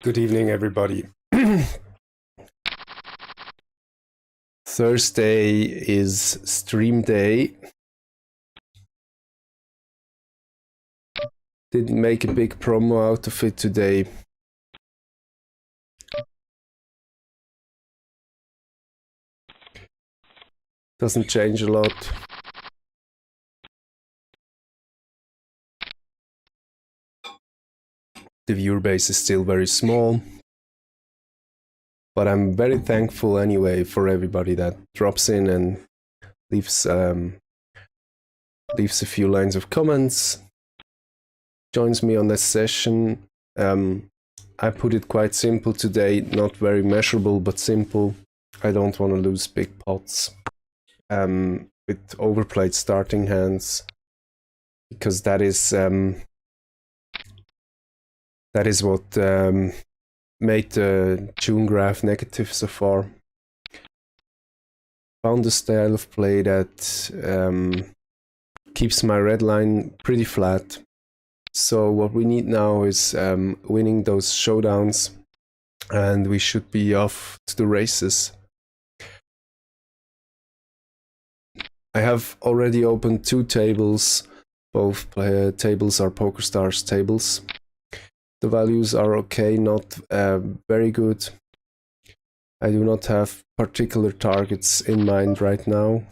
Good evening, everybody. Thursday is stream day. Didn't make a big promo out of it today. Doesn't change a lot. The viewer base is still very small. But I'm very thankful anyway for everybody that drops in and leaves a few lines of comments, joins me on this session. I put it quite simple today, not very measurable, but simple. I don't want to lose big pots with overplayed starting hands, because that is what made the June graph negative so far. Found a style of play that keeps my red line pretty flat. So what we need now is winning those showdowns, and we should be off to the races. I have already opened 2 tables. Both tables are Pokerstars tables. The values are okay, not very good. I do not have particular targets in mind right now.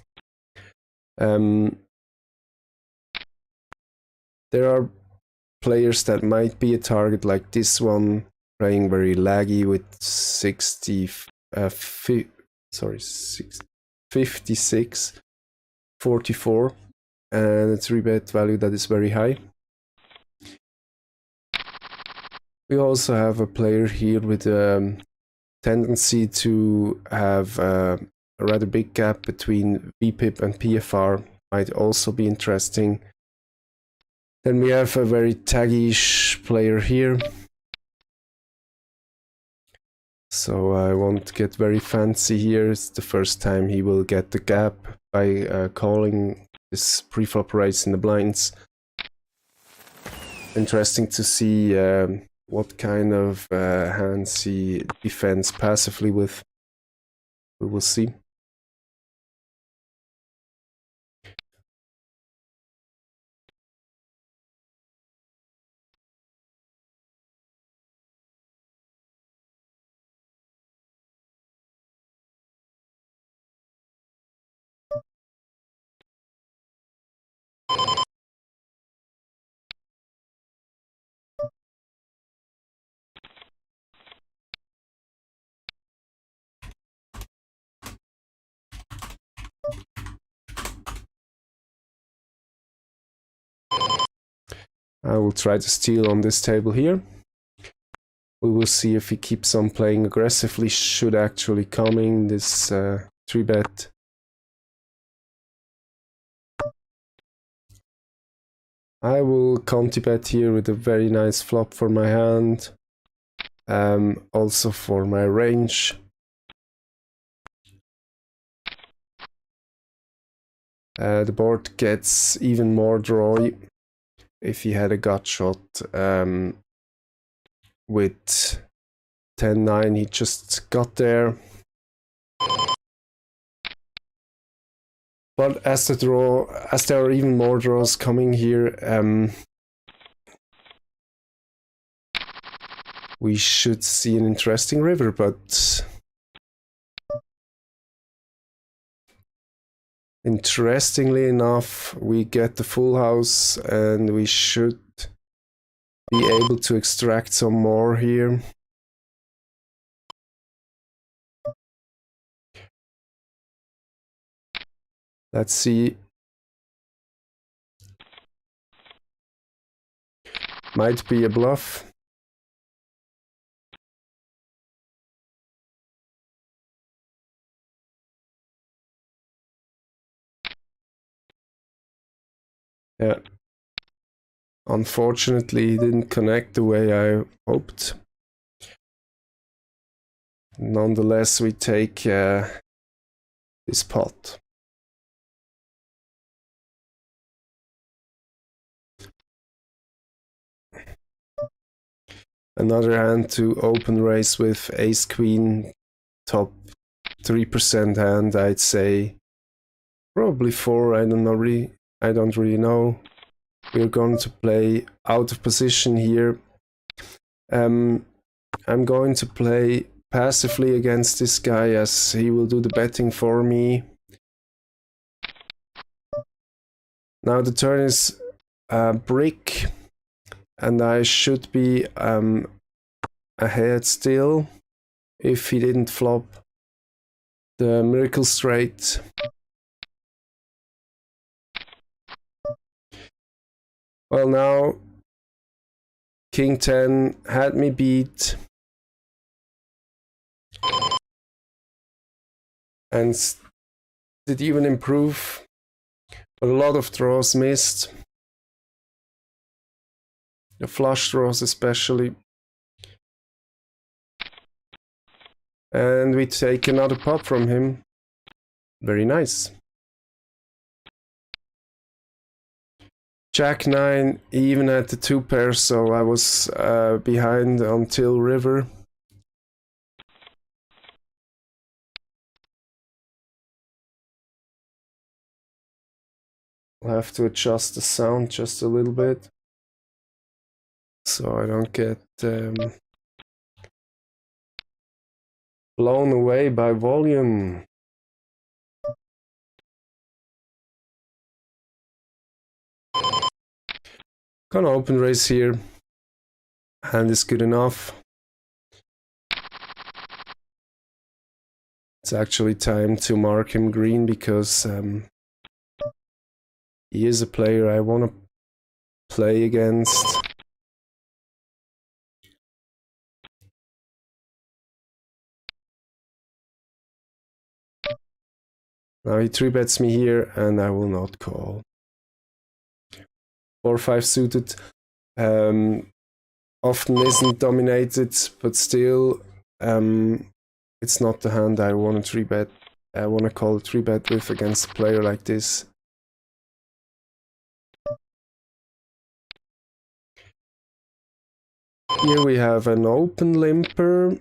There are players that might be a target, like this one, playing very laggy with 56, 44, and a 3-bet value that is very high. We also have a player here with a tendency to have a rather big gap between VPIP and PFR, might also be interesting. Then we have a very taggish player here. So I won't get very fancy here. It's the first time he will get the gap by calling this preflop raise in the blinds. Interesting to see what kind of hands he defends passively with. We will see. I will try to steal on this table here. We will see if he keeps on playing aggressively. Should actually coming this 3-bet. I will conti-bet here with a very nice flop for my hand. Also for my range. The board gets even more drawy if he had a gut shot with 10-9. He just got there. But as there are even more draws coming here, we should see an interesting river, but interestingly enough, we get the full house and we should be able to extract some more here. Let's see. Might be a bluff. Yeah. Unfortunately, he didn't connect the way I hoped. Nonetheless, we take this pot. Another hand to open raise with ace queen, top 3% hand, I'd say. Probably 4, I don't really know. We're going to play out of position here. I'm going to play passively against this guy as he will do the betting for me. Now the turn is brick, and I should be ahead still if he didn't flop the miracle straight. Well, now King 10 had me beat, and did even improve, but a lot of draws missed. The flush draws especially. And we take another pot from him. Very nice. Jack 9 even at the 2 pair, so I was behind until river. I'll have to adjust the sound just a little bit, so I don't get blown away by volume. Gonna open raise here. Hand is good enough. It's actually time to mark him green because he is a player I want to play against. Now he 3-bets me here and I will not call. 4-5 suited often isn't dominated, but still it's not the hand I want to 3-bet. I want to call 3-bet with against a player like this. Here we have an open limper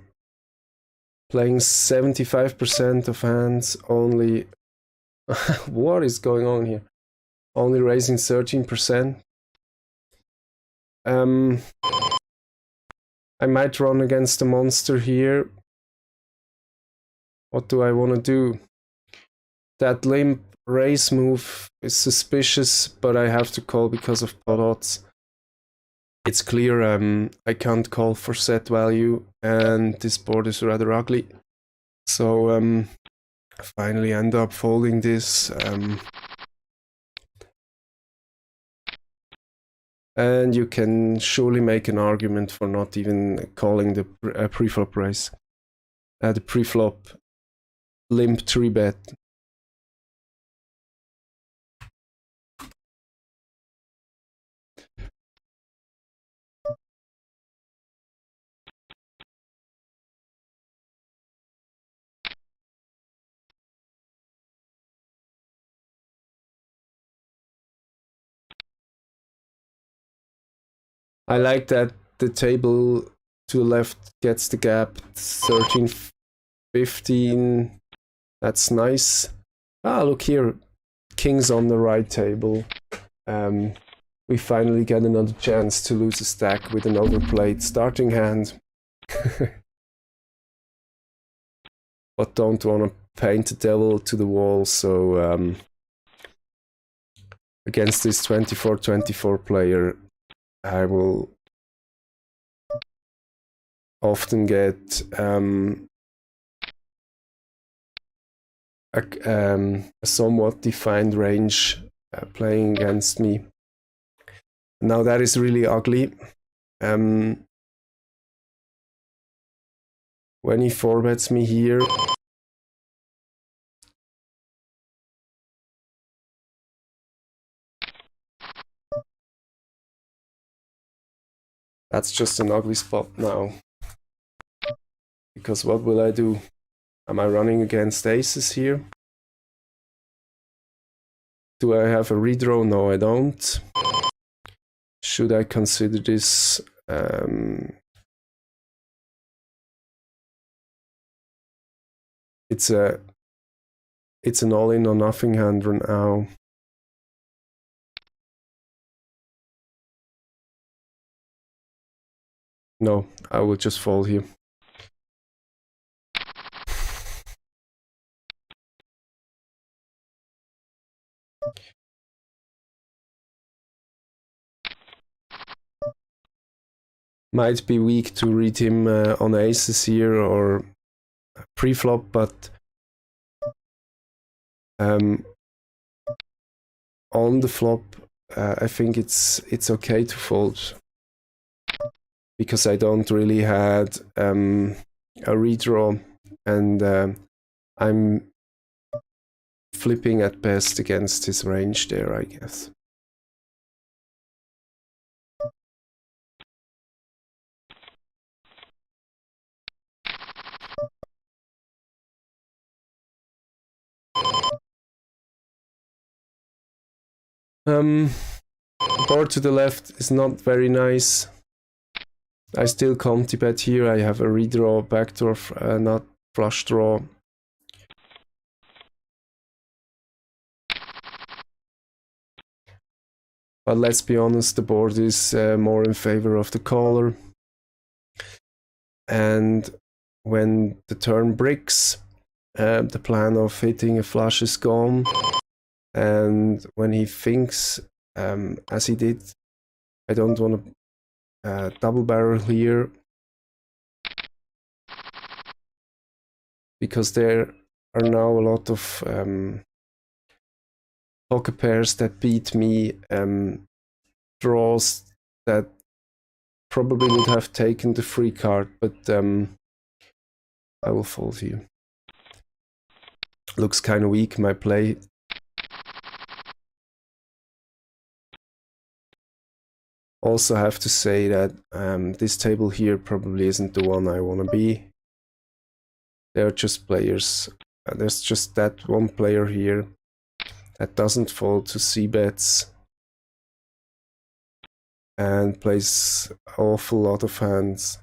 playing 75% of hands only. What is going on here? Only raising 13%. I might run against the monster here. What do I want to do? That limp raise move is suspicious, but I have to call because of pot odds. It's clear I can't call for set value, and this board is rather ugly. So I finally end up folding this. And you can surely make an argument for not even calling the preflop raise. The preflop limp 3-bet. I like that the table to the left gets the gap 13, 15. That's nice. Ah, look here. King's on the right table. We finally get another chance to lose a stack with an overplayed starting hand. But don't want to paint the devil to the wall, so against this 24-24 player, I will often get a somewhat defined range playing against me. Now that is really ugly. When he 4-bets me here, that's just an ugly spot now. Because what will I do? Am I running against aces here? Do I have a redraw? No, I don't. Should I consider this it's an all-in or nothing hand right now. No, I will just fold here. Might be weak to read him on aces here or preflop, but on the flop, I think it's okay to fold because I don't really had a redraw, and I'm flipping at best against his range there, I guess. Board to the left is not very nice. I still bet here. I have a redraw, backdoor, not flush draw. But let's be honest, the board is more in favor of the caller. And when the turn bricks, the plan of hitting a flush is gone. And when he thinks, as he did, I don't want to double barrel here, because there are now a lot of poker pairs that beat me, draws that probably would have taken the free card, but I will fold here. Looks kind of weak, my play. Also have to say that this table here probably isn't the one I want to be. They're just players. There's just that one player here that doesn't fold to c-bets and plays an awful lot of hands.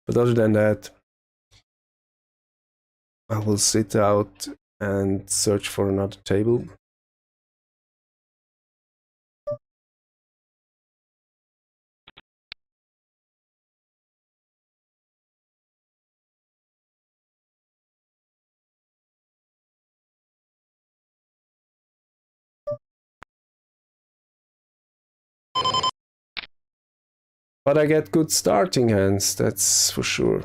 But other than that, I will sit out and search for another table. But I get good starting hands, that's for sure.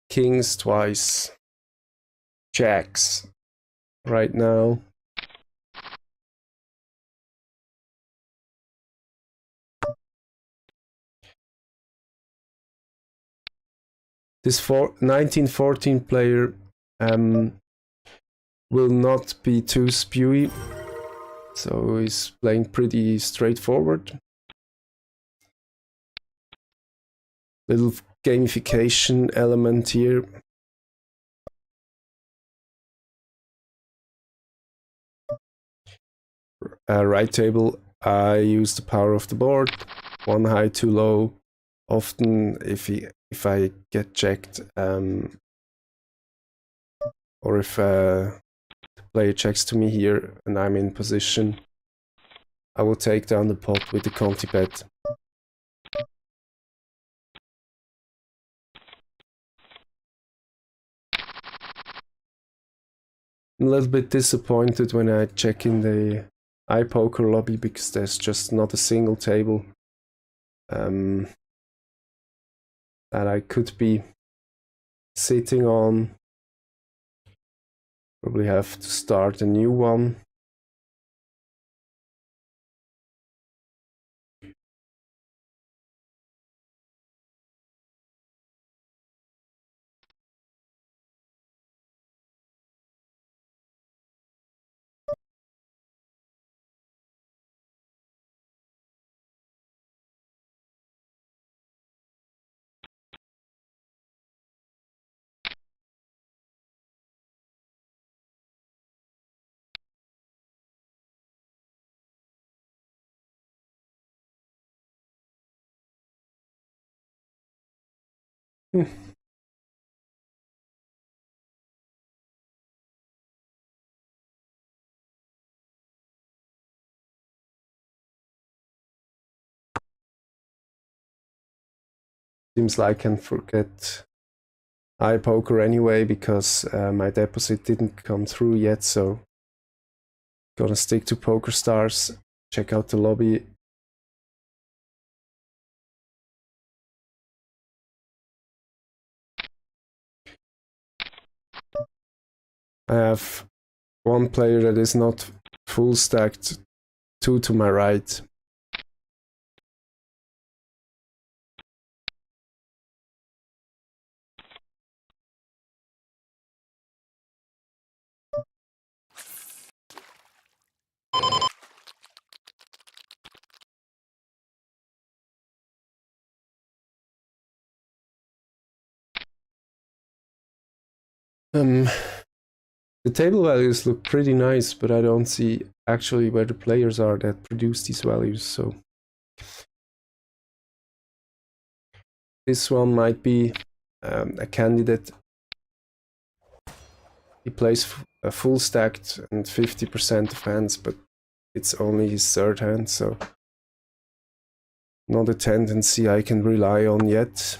Kings twice. Jacks right now. This 1914 player will not be too spewy, so he's playing pretty straightforward. Little gamification element here. Right table, I use the power of the board. One high, two low. Often, if I get checked, or if the player checks to me here and I'm in position, I will take down the pot with the Conti bet. I'm a little bit disappointed when I check in the Ipoker lobby because there's just not a single table that I could be sitting on. Probably have to start a new one. Seems like I can forget iPoker anyway, because my deposit didn't come through yet, so gonna stick to Pokerstars. Check out the lobby. I have one player that is not full stacked, 2 to my right. The table values look pretty nice, but I don't see actually where the players are that produce these values, so this one might be a candidate. He plays a full stacked and 50% of hands, but it's only his third hand, so not a tendency I can rely on yet.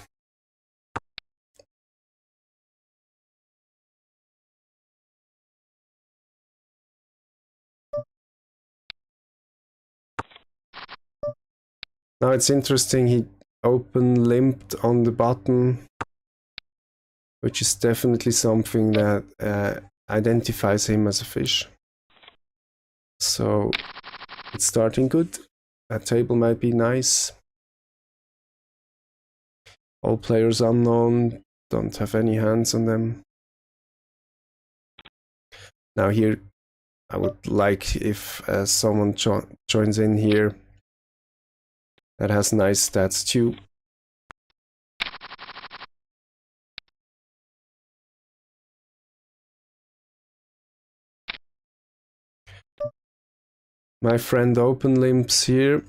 Now it's interesting, he open limped on the button, which is definitely something that identifies him as a fish. So it's starting good. That table might be nice. All players unknown, don't have any hands on them. Now here, I would like if someone joins in here that has nice stats too. My friend open limps here,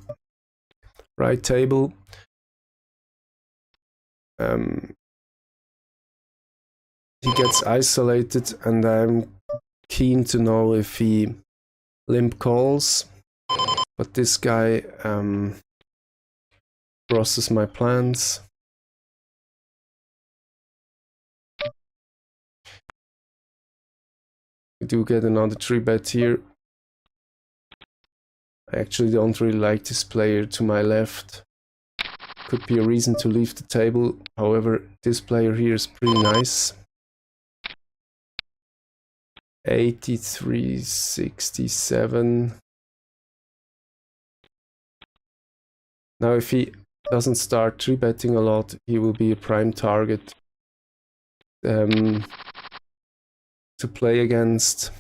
right table. He gets isolated, and I'm keen to know if he limp calls, but this guy crosses my plans. We do get another 3-bet here. I actually don't really like this player to my left. Could be a reason to leave the table. However, this player here is pretty nice. 83, 67. Now if he doesn't start 3-betting a lot, he will be a prime target to play against.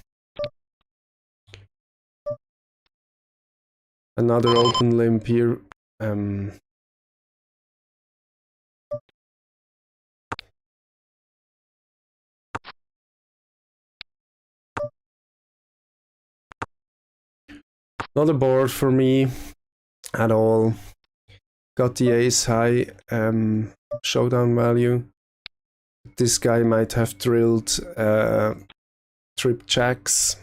Another open limp here. Not a board for me at all. Got the ace high showdown value. This guy might have drilled trip jacks.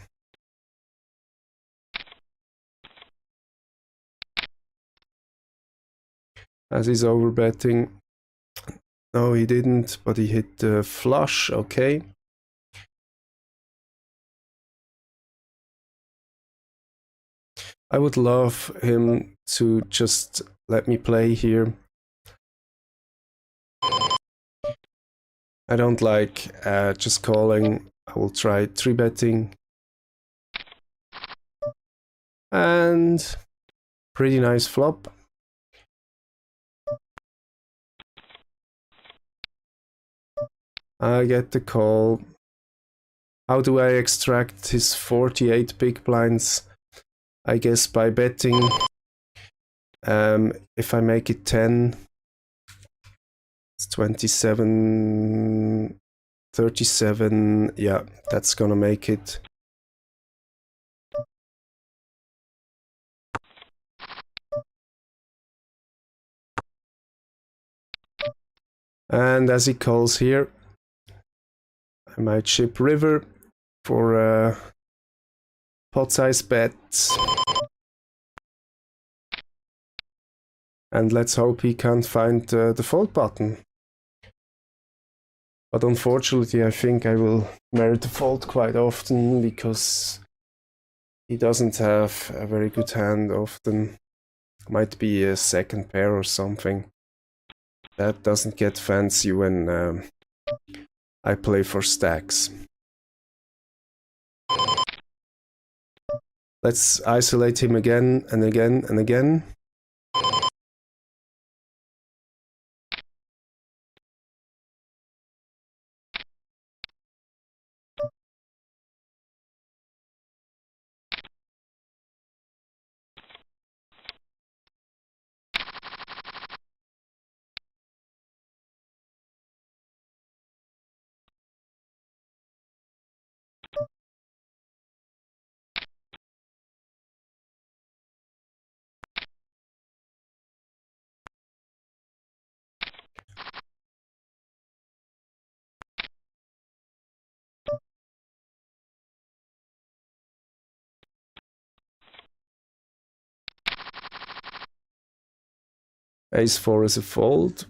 As he's overbetting. No, he didn't, but he hit the flush, okay. I would love him to just let me play here. I don't like just calling. I will try 3-betting. And pretty nice flop. I get the call. How do I extract his 48 big blinds? I guess by betting. If I make it 10, it's 27, 37. Yeah, that's gonna make it. And as he calls here, I might chip river for pot size bets. And let's hope he can't find the fold button. But unfortunately, I think I will merit a fault quite often because he doesn't have a very good hand often. Might be a second pair or something. That doesn't get fancy when I play for stacks. Let's isolate him again and again and again. Ace-4 is a fold.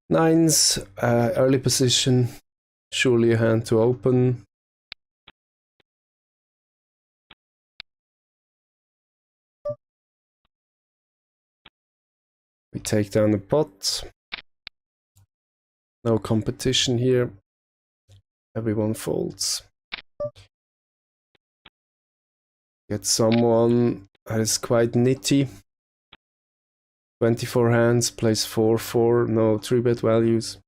Nines, early position, surely a hand to open. We take down the pot. No competition here. Everyone folds. Get someone that is quite nitty. 24 hands, plays 4-4, no 3-bet values.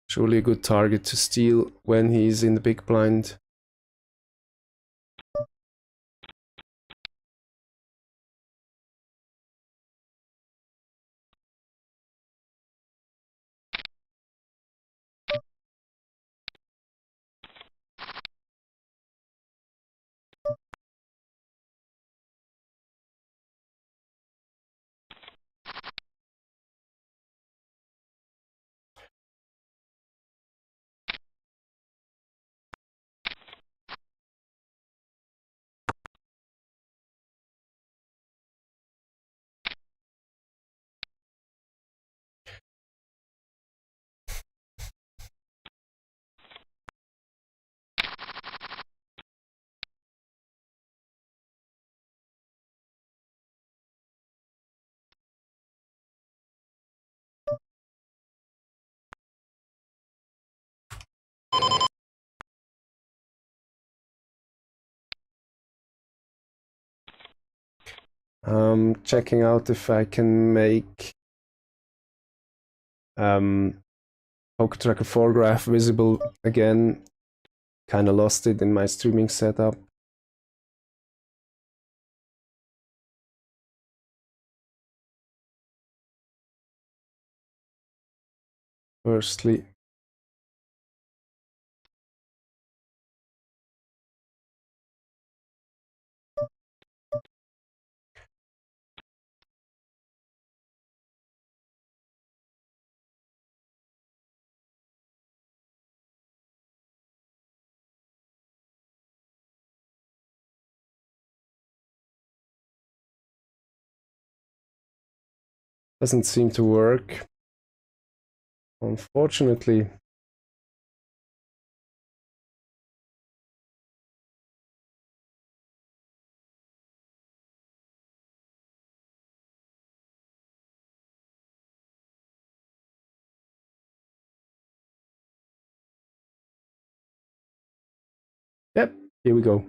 Surely a good target to steal when he's in the big blind. Checking out if I can make Poker Tracker 4 graph visible again. Kinda lost it in my streaming setup. Firstly, doesn't seem to work, unfortunately. Yep, here we go.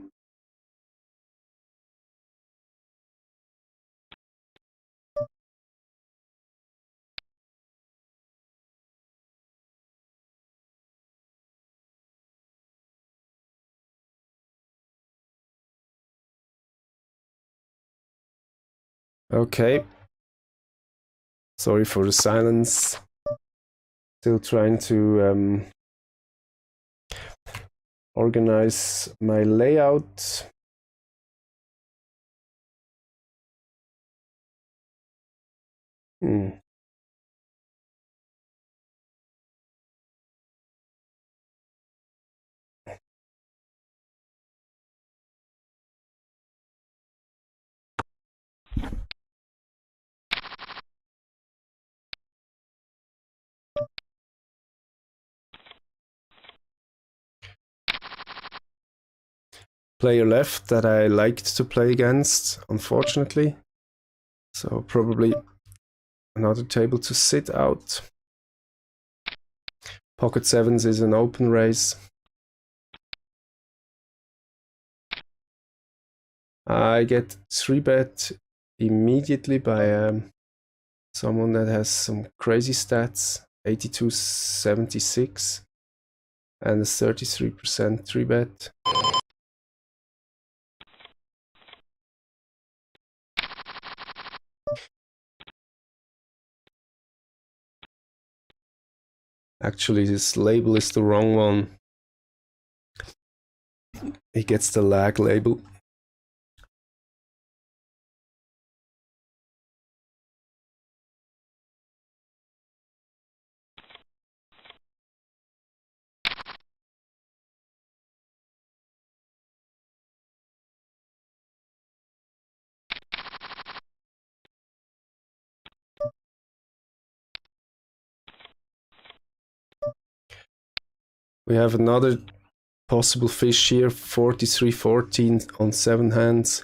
Okay. Sorry for the silence. Still trying to organize my layout. Hmm. Player left that I liked to play against, unfortunately. So probably another table to sit out. Pocket sevens is an open raise. I get 3-bet immediately by someone that has some crazy stats, 82.76 and a 33% 3-bet. Actually, this label is the wrong one. He gets the lag label. We have another possible fish here, 43-14 on 7 hands.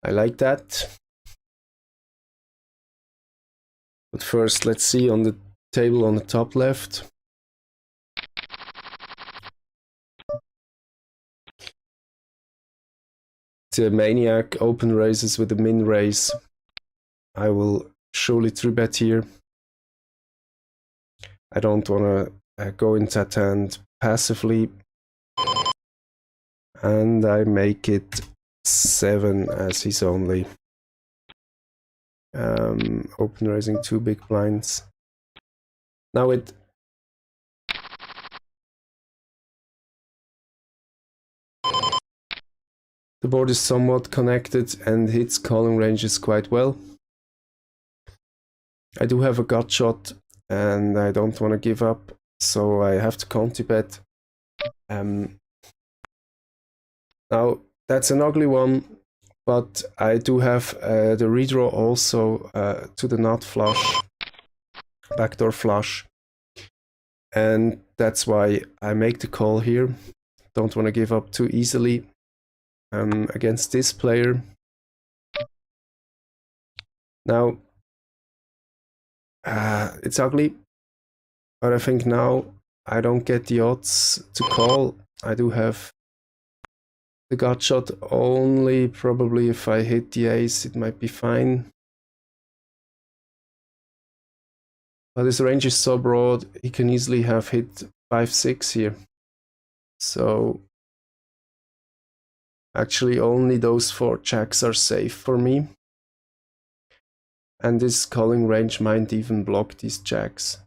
I like that. But first, let's see on the table on the top left. The maniac open raises with a min raise. I will surely 3-bet here. I don't want to go into that hand passively. And I make it 7 as he's only open raising 2 big blinds. Now the board is somewhat connected and hits calling ranges quite well. I do have a gut shot and I don't want to give up, so I have to counter-bet. Now that's an ugly one, but I do have the redraw also to the nut flush, backdoor flush, and that's why I make the call here. Don't want to give up too easily against this player. Now it's ugly, but I think now I don't get the odds to call. I do have the gut shot only. Probably if I hit the ace, it might be fine. But his range is so broad, he can easily have hit 5-6 here. So actually only those 4 jacks are safe for me. And this calling range might even block these jacks.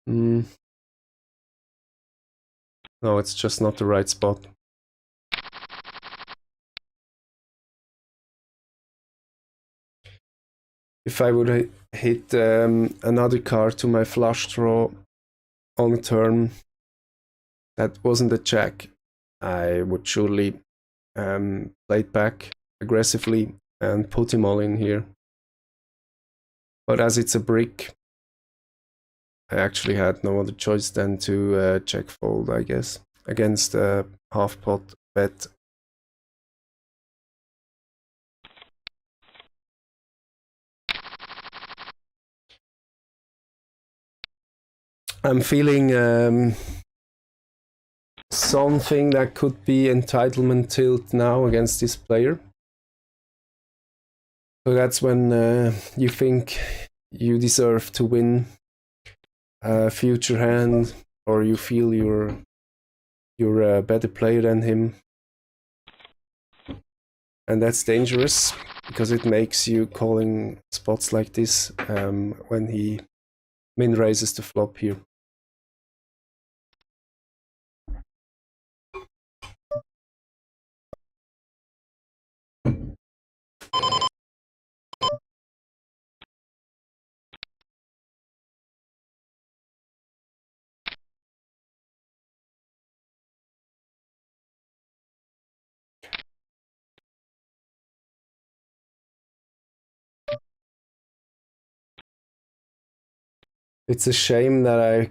No, it's just not the right spot. If I would hit another card to my flush draw on a turn that wasn't a jack, I would surely play it back aggressively and put him all in here. But as it's a brick, I actually had no other choice than to check fold, I guess, against a half pot bet. I'm feeling something that could be entitlement tilt now against this player. So that's when you think you deserve to win a future hand, or you feel you're a better player than him. And that's dangerous, because it makes you calling spots like this when he min raises the flop here. It's a shame that I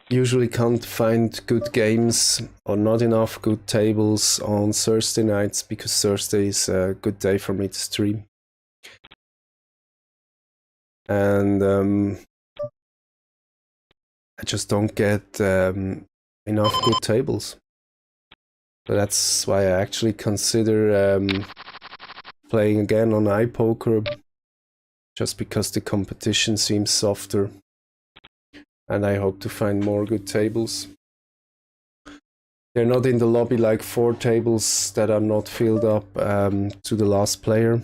usually can't find good games or not enough good tables on Thursday nights, because Thursday is a good day for me to stream. And I just don't get enough good tables. So that's why I actually consider playing again on iPoker, just because the competition seems softer. And I hope to find more good tables. They're not in the lobby like 4 tables that are not filled up to the last player.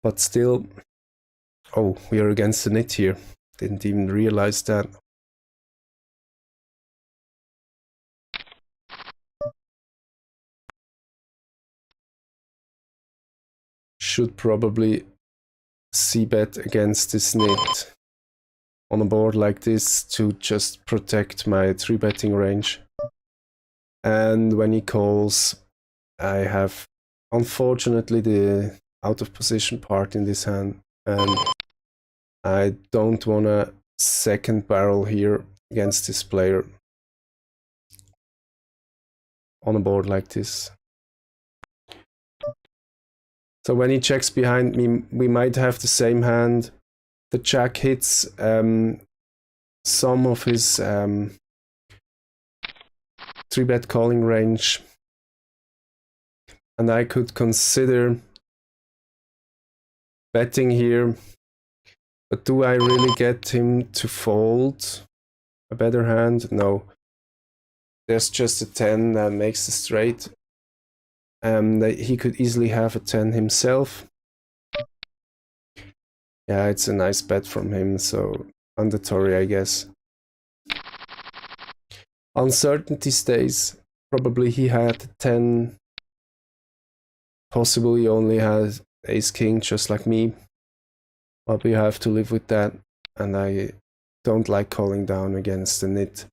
But still... Oh, we are against the nit here. Didn't even realize that. Should probably c-bet against this nit on a board like this to just protect my 3-betting range. And when he calls, I have unfortunately the out of position part in this hand, and I don't want to second barrel here against this player on a board like this. So when he checks behind me, we might have the same hand. The jack hits some of his 3-bet calling range, and I could consider betting here, but do I really get him to fold a better hand? No. There's just a 10 that makes the straight. He could easily have a 10 himself. Yeah, it's a nice bet from him, so mandatory, I guess. Uncertainty stays. Probably he had 10. Possibly he only has ace-king, just like me. But we have to live with that, and I don't like calling down against the nit.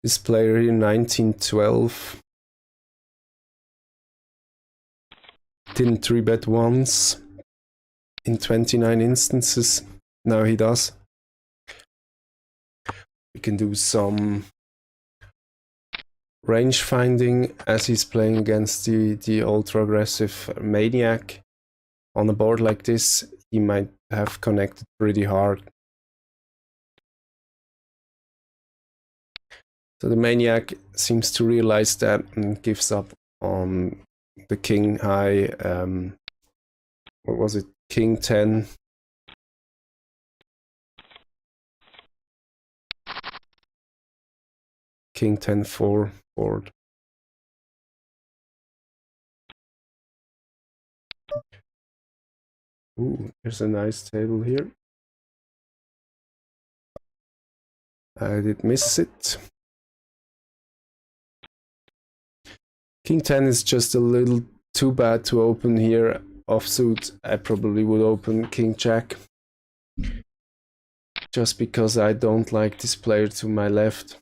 This player here, 1912, didn't 3-bet once in 29 instances. Now he does. We can do some range finding as he's playing against the ultra aggressive maniac. On a board like this, he might have connected pretty hard. So the maniac seems to realize that and gives up on the king high, what was it, king 10. King 10-4 board. Ooh, there's a nice table here. I did miss it. King 10 is just a little too bad to open here. Offsuit, I probably would open king jack. Just because I don't like this player to my left.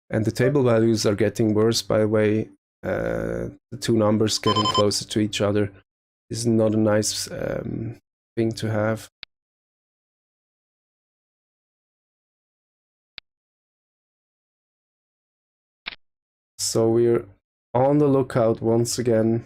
And the table values are getting worse, by the way. The two numbers getting closer to each other is not a nice thing to have. So we're on the lookout once again.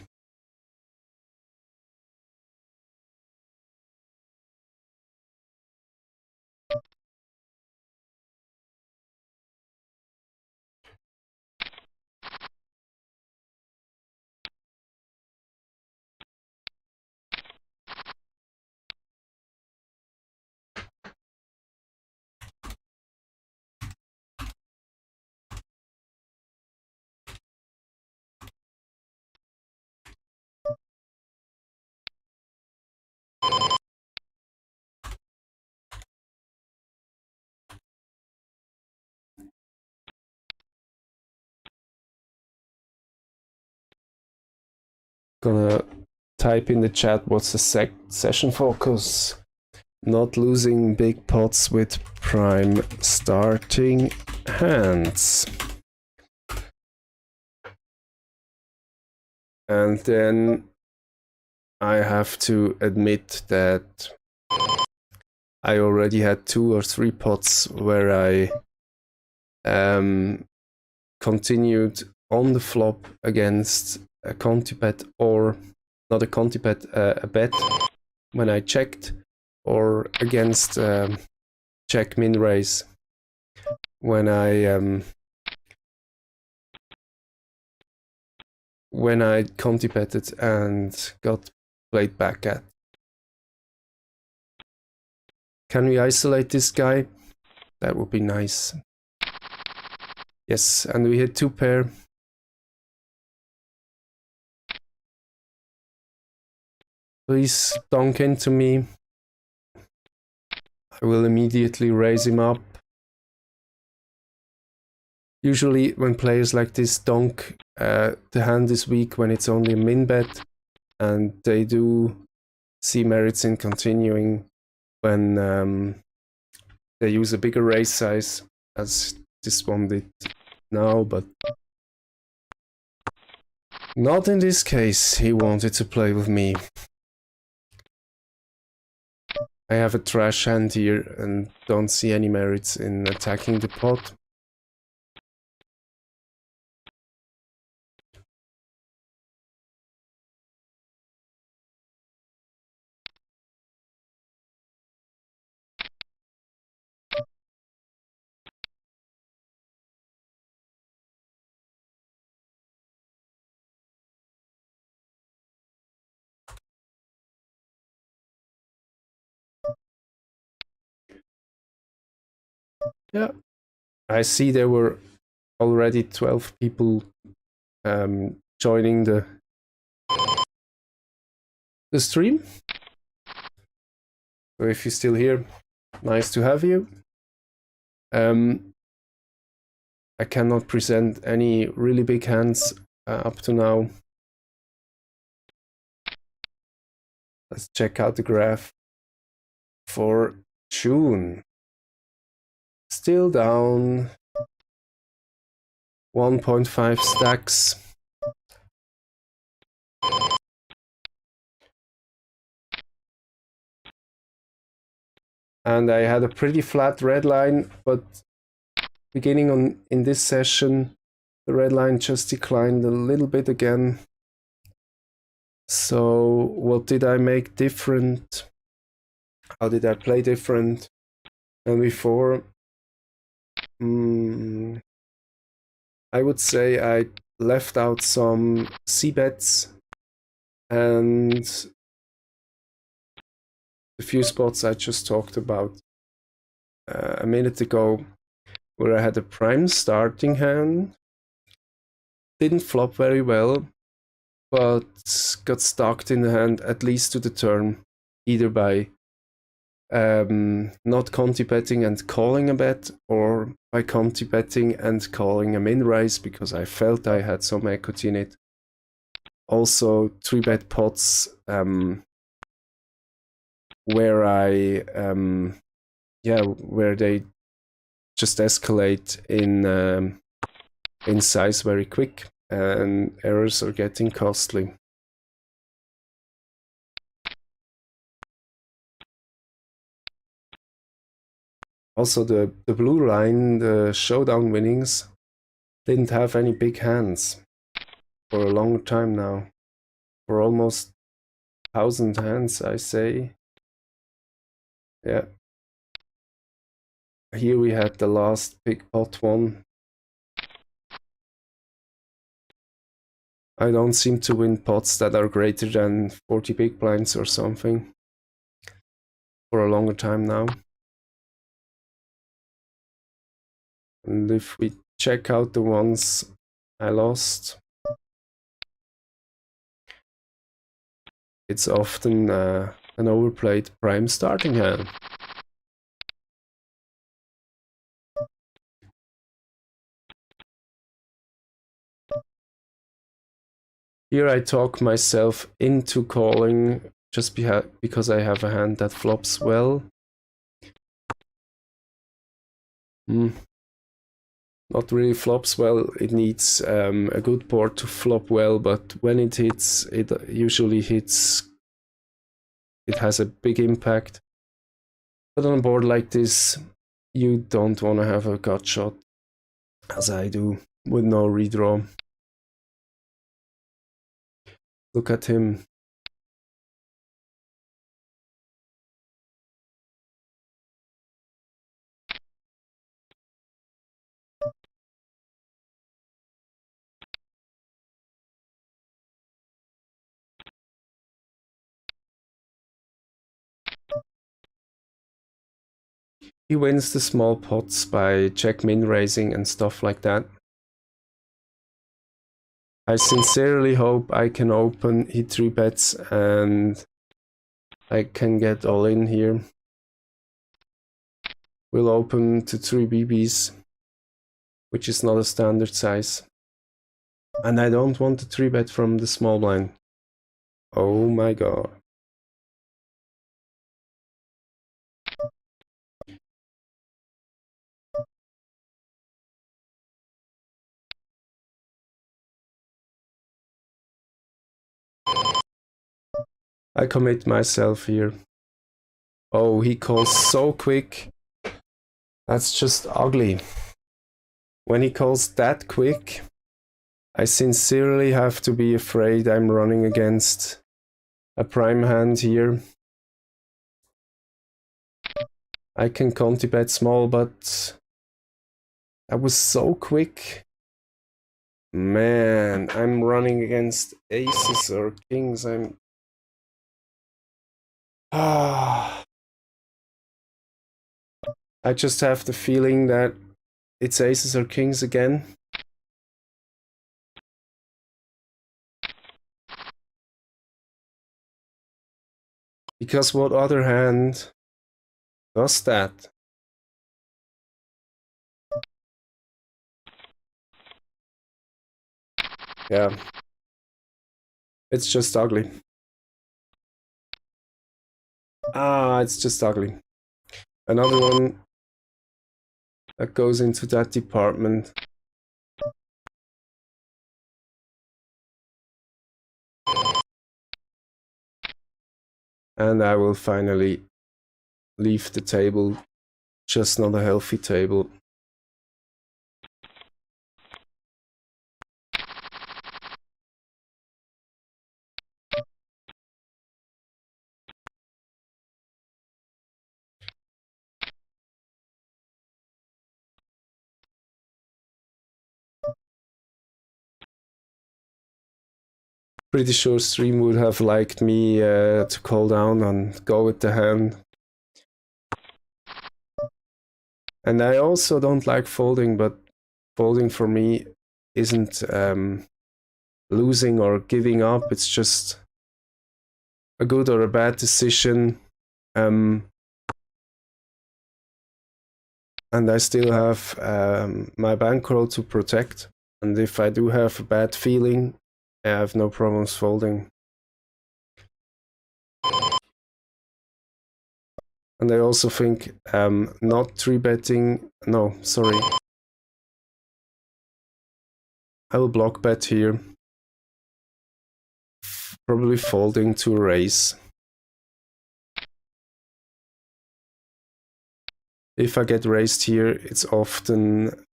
Gonna type in the chat what's the session focus. Not losing big pots with prime starting hands. And then I have to admit that I already had 2 or 3 pots where I continued on the flop against a conti bet, or not a conti bet, a bet when I checked, or against check min raise when I conti betted and got played back at. Can we isolate this guy? That would be nice. Yes, and we hit 2 pair. Please donk into me. I will immediately raise him up. Usually when players like this donk, the hand is weak when it's only a min bet, and they do see merits in continuing when they use a bigger raise size, as this one did now, but not in this case. He wanted to play with me. I have a trash hand here and don't see any merits in attacking the pot. Yeah, I see there were already 12 people joining the stream. So if you're still here, nice to have you. I cannot present any really big hands up to now. Let's check out the graph for June. Still down 1.5 stacks. And I had a pretty flat red line, but beginning in this session, the red line just declined a little bit again. So what did I make different? How did I play different than before? I would say I left out some C bets and the few spots I just talked about a minute ago, where I had a prime starting hand. Didn't flop very well, but got stuck in the hand at least to the turn, either by not conti betting and calling a bet, or by conti betting and calling a min raise because I felt I had some equity in it. Also 3-bet pots where where they just escalate in size very quick and errors are getting costly. Also the blue line, the showdown winnings, didn't have any big hands for a long time now. For almost 1,000 hands, I say. Yeah. Here we had the last big pot one. I don't seem to win pots that are greater than 40 big blinds or something for a longer time now. And if we check out the ones I lost, it's often an overplayed prime starting hand. Here I talk myself into calling just because I have a hand that flops well. Not really flops well. It needs a good board to flop well, but when it hits, it usually hits. It has a big impact. But on a board like this, you don't want to have a gut shot, as I do, with no redraw. Look at him. He wins the small pots by check min raising and stuff like that. I sincerely hope I can open, he 3-bets, and I can get all in here. We'll open to 3 BBs, which is not a standard size. And I don't want to 3-bet from the small blind. Oh my god. I commit myself here. Oh, he calls so quick. That's just ugly. When he calls that quick, I sincerely have to be afraid I'm running against a prime hand here. I can Conti bet small, but that was so quick. Man, I'm running against aces or kings. I just have the feeling that it's aces or kings again. Because what other hand does that? Yeah. It's just ugly. It's just ugly. Another one that goes into that department. And I will finally leave the table. Just not a healthy table. Pretty sure stream would have liked me to call down and go with the hand. And I also don't like folding, but folding for me isn't losing or giving up. It's just a good or a bad decision. And I still have my bankroll to protect. And if I do have a bad feeling, I have no problems folding. And I also think not 3-betting, no, sorry. I will block bet here. Probably folding to raise. If I get raised here, it's often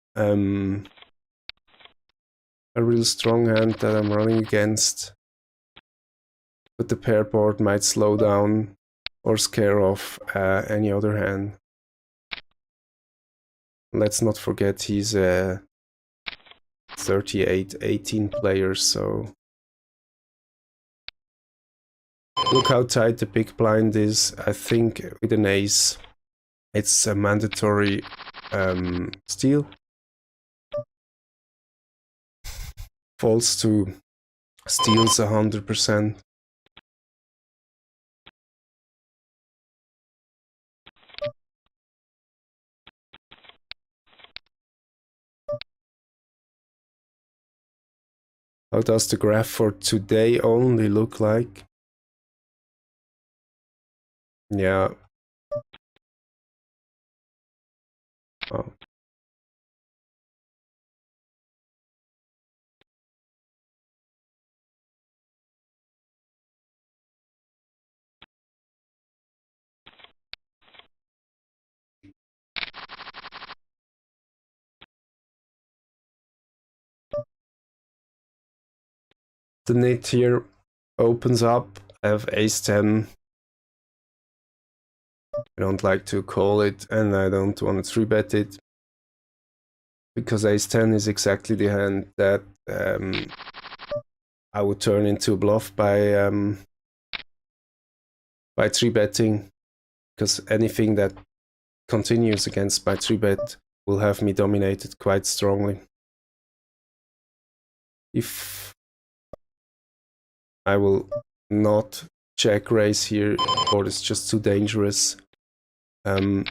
a real strong hand that I'm running against. But the pair board might slow down or scare off any other hand. Let's not forget he's a 38-18 player, so look how tight the big blind is. I think with an ace, it's a mandatory steal. Falls to steals 100%. How does the graph for today only look like? Yeah. Oh. the nit here opens up. I have ace-10. I don't like to call it, and I don't want to 3-bet it, because ace-10 is exactly the hand that I would turn into a bluff by 3-betting, because anything that continues against my 3-bet will have me dominated quite strongly. If I will not check raise here, or it's just too dangerous. And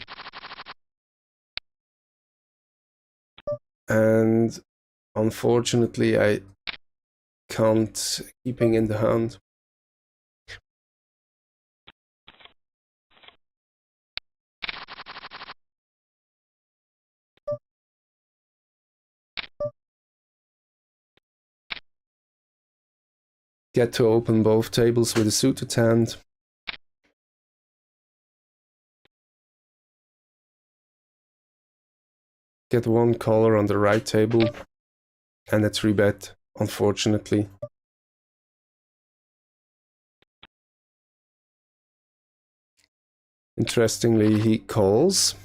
unfortunately I can't keeping in the hand. Get to open both tables with a suited hand. Get one caller on the right table and a 3-bet, unfortunately. Interestingly, he calls.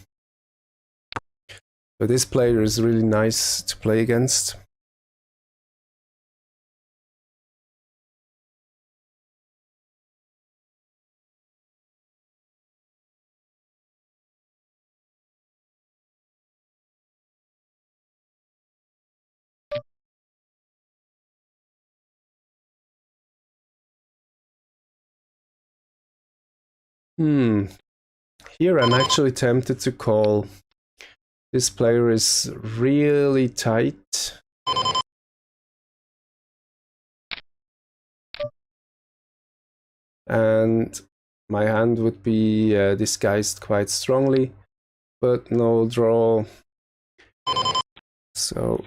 So this player is really nice to play against. Here I'm actually tempted to call. This player is really tight. And my hand would be disguised quite strongly, but no draw. So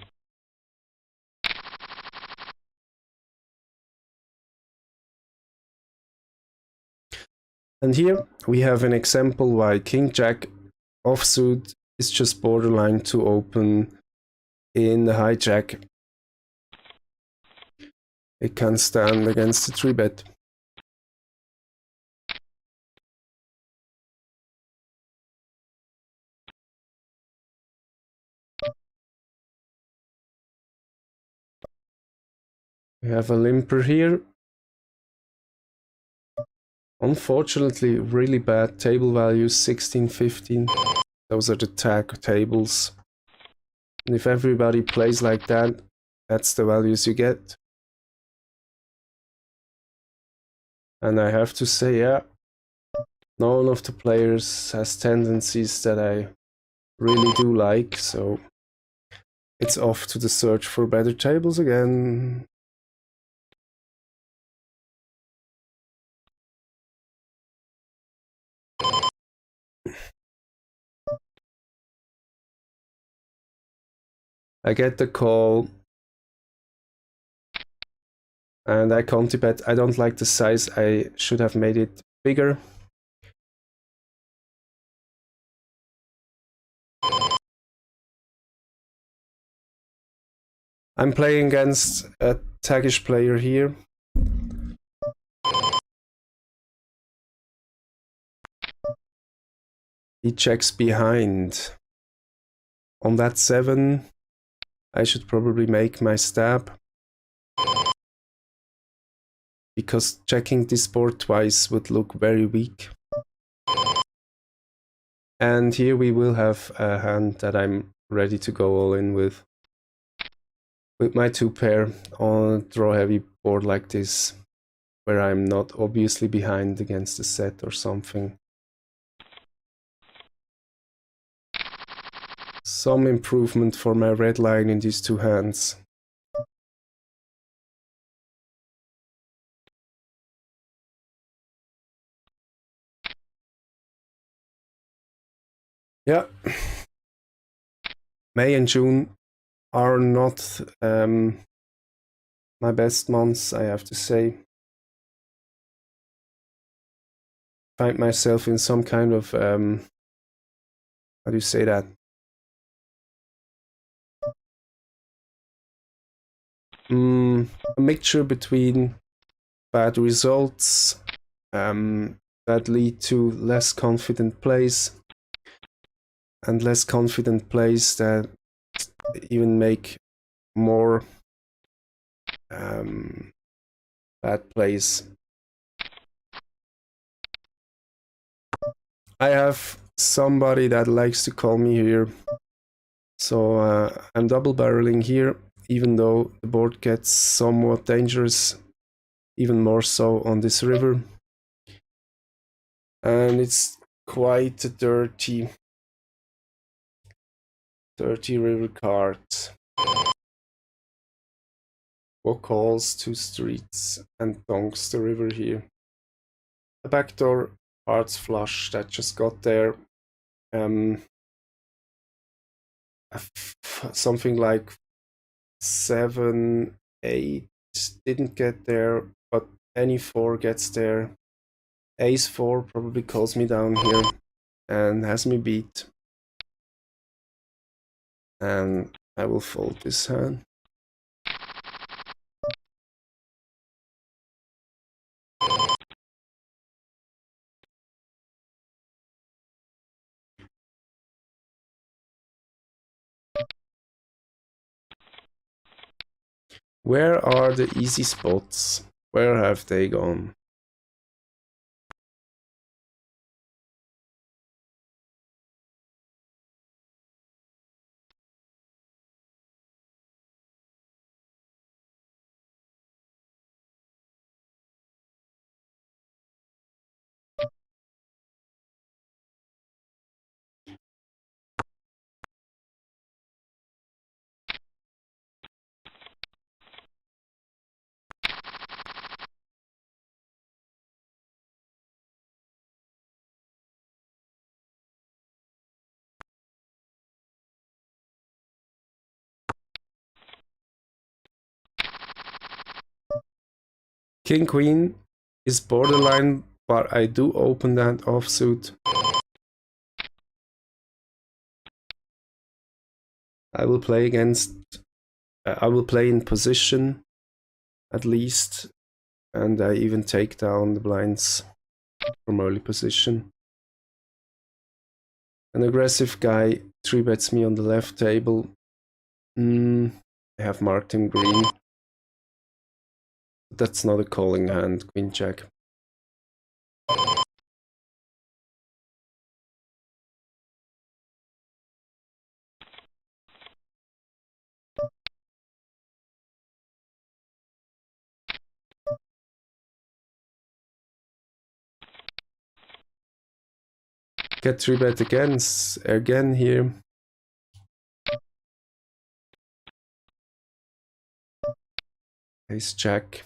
and here we have an example why King Jack offsuit is just borderline to open in the hijack. It can stand against the 3-bet. We have a limper here. Unfortunately, really bad table values, 16, 15. Those are the tag tables. And if everybody plays like that, that's the values you get. And I have to say, yeah, none of the players has tendencies that I really do like, so it's off to the search for better tables again. I get the call. And I can't bet. I don't like the size. I should have made it bigger. I'm playing against a taggish player here. He checks behind. On that 7, I should probably make my stab, because checking this board twice would look very weak. And here we will have a hand that I'm ready to go all in with. With my 2-pair on a draw-heavy board like this, where I'm not obviously behind against a set or something. Some improvement for my red line in these 2 hands. Yeah. May and June are not my best months, I have to say. Find myself in some kind of how do you say that? a mixture between bad results that lead to less confident plays and less confident plays that even make more bad plays. I have somebody that likes to call me here, so I'm double barreling here, even though the board gets somewhat dangerous, even more so on this river. And it's quite a dirty river card. 4 calls, 2 streets, and donks the river here. The backdoor hearts flush that just got there. Something like 7, 8 didn't get there, but any 4 gets there. Ace 4 probably calls me down here and has me beat. And I will fold this hand. Where are the easy spots? Where have they gone? King Queen is borderline, but I do open that offsuit. I will play against. I will play in position, at least, and I even take down the blinds from early position. An aggressive guy 3-bets me on the left table. I have marked him green. That's not a calling hand, Queen Jack. Get 3-bet again here. Ace Jack.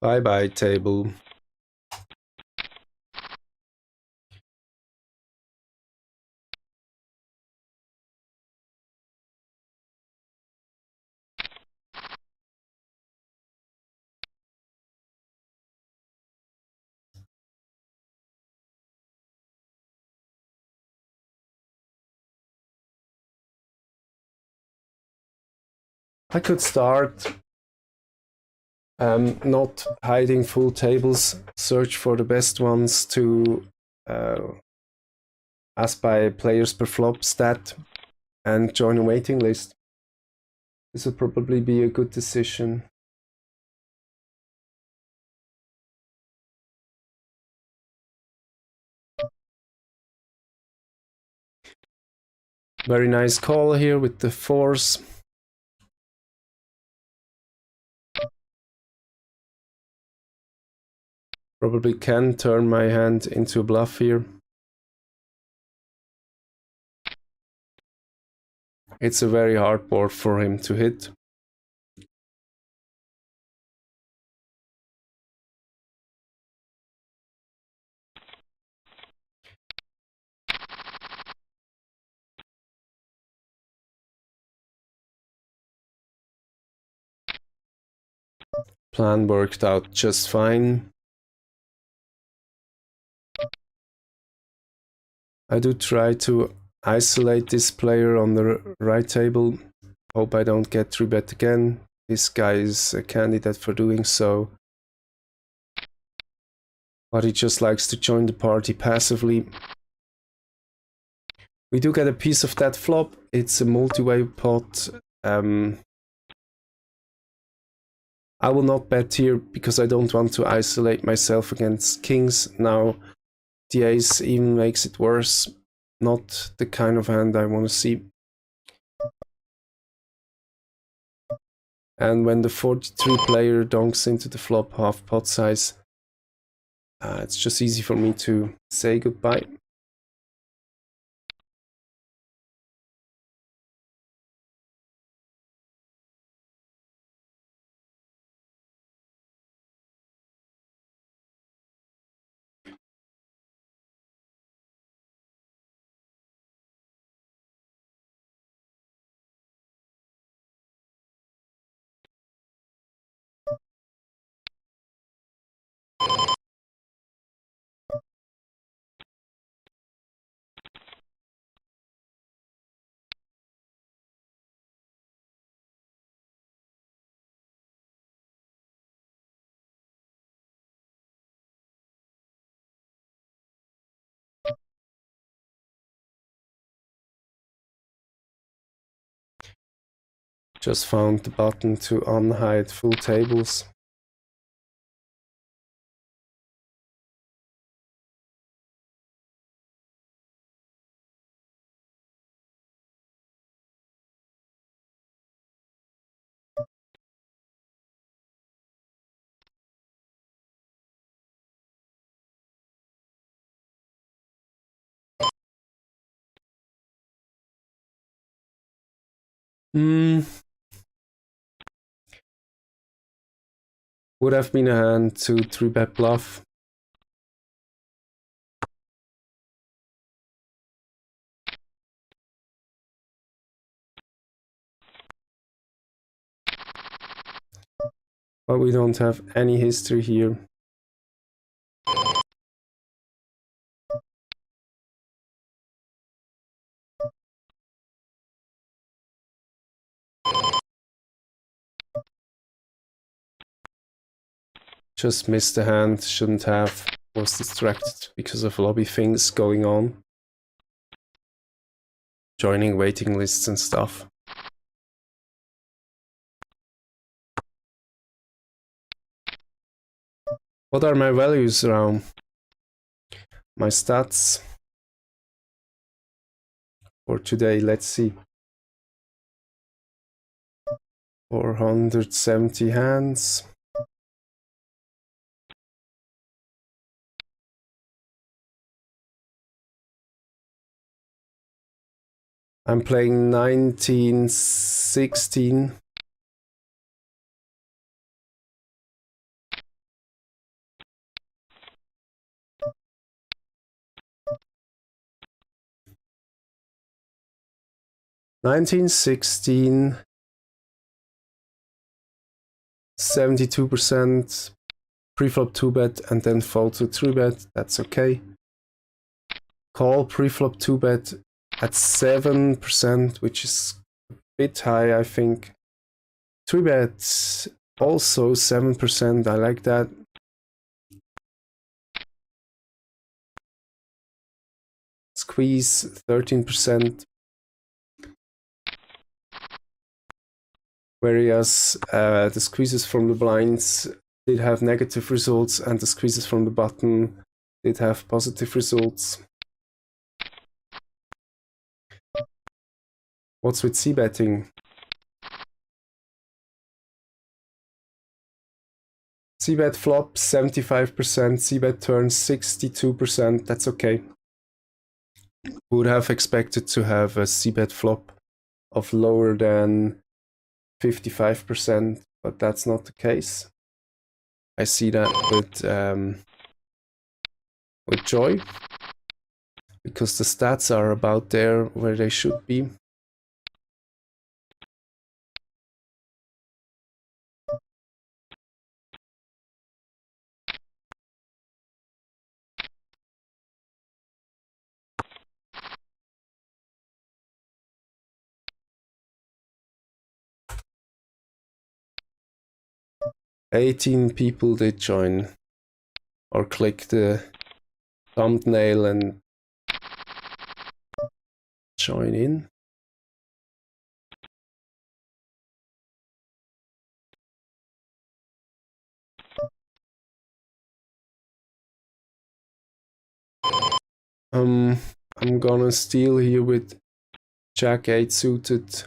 Bye bye table. I could start not hiding full tables, search for the best ones to as by players per flop stat and join a waiting list. This would probably be a good decision. Very nice call here with the 4s. Probably can turn my hand into a bluff here. It's a very hard board for him to hit. Plan worked out just fine. I do try to isolate this player on the right table. Hope I don't get 3-bet again. This guy is a candidate for doing so. But he just likes to join the party passively. We do get a piece of that flop. It's a multi-way pot. I will not bet here because I don't want to isolate myself against kings. Now the ace even makes it worse. Not the kind of hand I want to see. And when the 43 player donks into the flop half pot size, it's just easy for me to say goodbye. Just found the button to unhide full tables. Would have been a hand to 3-bet bluff. But we don't have any history here. Just missed the hand, shouldn't have. Was distracted because of lobby things going on. Joining waiting lists and stuff. What are my values around? My stats for today, let's see. 470 hands. I'm playing 1916. (1916) 72%, preflop 2-bet and then fold to 3-bet, that's okay. Call preflop 2-bet at 7%, which is a bit high, I think. 3-bet also 7%, I like that. Squeeze 13%. Whereas the squeezes from the blinds did have negative results and the squeezes from the button did have positive results. What's with c-betting? C-bet flop 75%, c-bet turn 62%, that's okay. Would have expected to have a c-bet flop of lower than 55%, but that's not the case. I see that with joy, because the stats are about there where they should be. 18 people did join or click the thumbnail and join in. I'm gonna steal here with Jack 8 suited.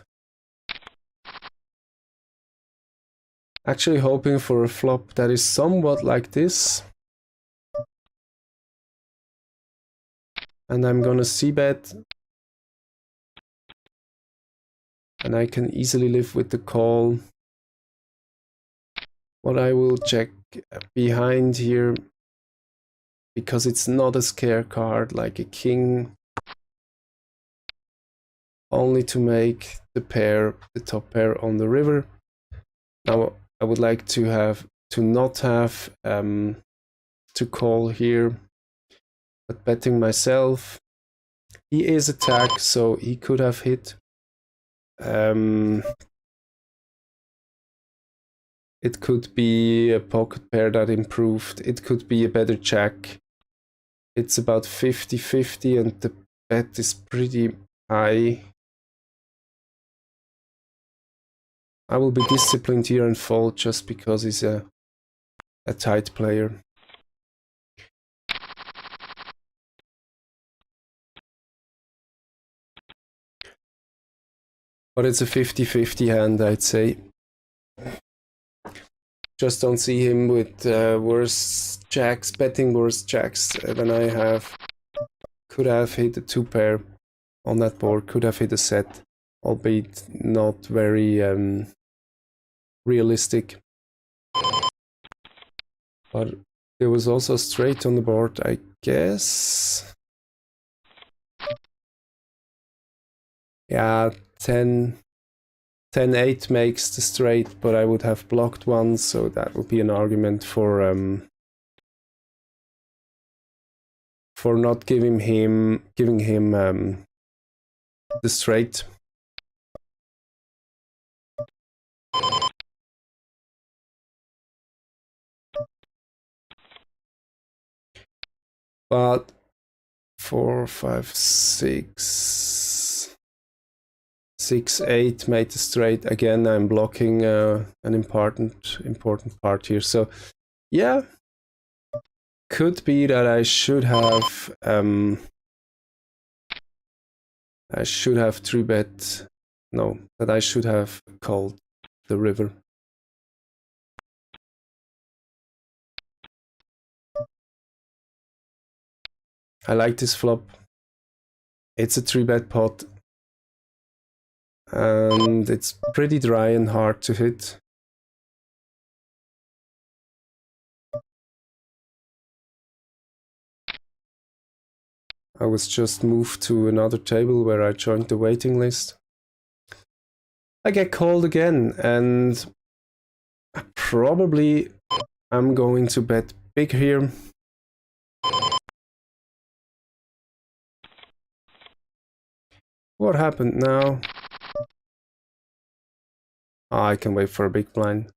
Actually hoping for a flop that is somewhat like this. And I'm gonna c-bet. And I can easily live with the call. What I will check behind here, because it's not a scare card like a king, only to make the pair, the top pair on the river. Now I would like to not have to call here, but betting myself. He is attacked, so he could have hit. It could be a pocket pair that improved. It could be a better jack. It's about 50-50 and the bet is pretty high. I will be disciplined here and fold just because he's a tight player. But it's a 50-50 hand, I'd say. Just don't see him with worse jacks, betting worse jacks than I have. Could have hit a 2-pair on that board, could have hit a set, albeit not very realistic. But there was also straight on the board, I guess. Yeah, 10-8 makes the straight, but I would have blocked one, so that would be an argument for not giving him the straight. But 4, 5, 6, 6, 8 made the straight. Again, I'm blocking an important part here. So yeah, could be that I should have 3-bet. No, that I should have called the river. I like this flop. It's a 3-bet pot. And it's pretty dry and hard to hit. I was just moved to another table where I joined the waiting list. I get called again, and probably I'm going to bet big here. What happened now? Oh, I can wait for a big blind.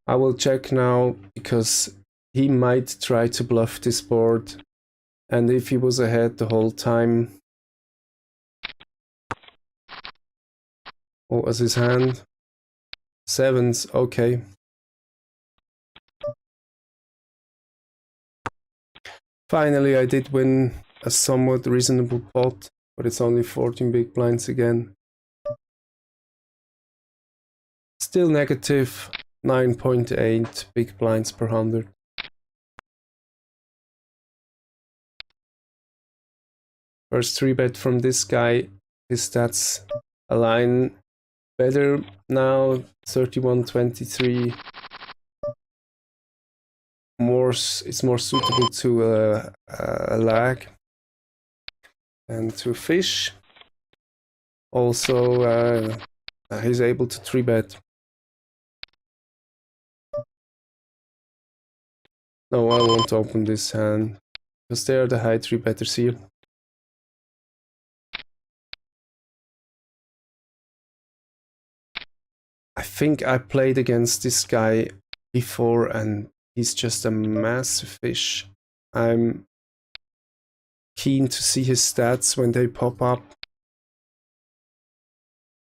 I will check now, because he might try to bluff this board. And if he was ahead the whole time... What was his hand? 7s, okay. Finally, I did win a somewhat reasonable pot, but it's only 14 big blinds again. Still negative 9.8 big blinds per 100. First 3-bet from this guy. His stats align better now. 31-23. It's more suitable to a lag and to fish. Also, he's able to 3-bet. No, I won't open this hand, because they are the high 3-betters here. I think I played against this guy before and he's just a massive fish. I'm keen to see his stats when they pop up.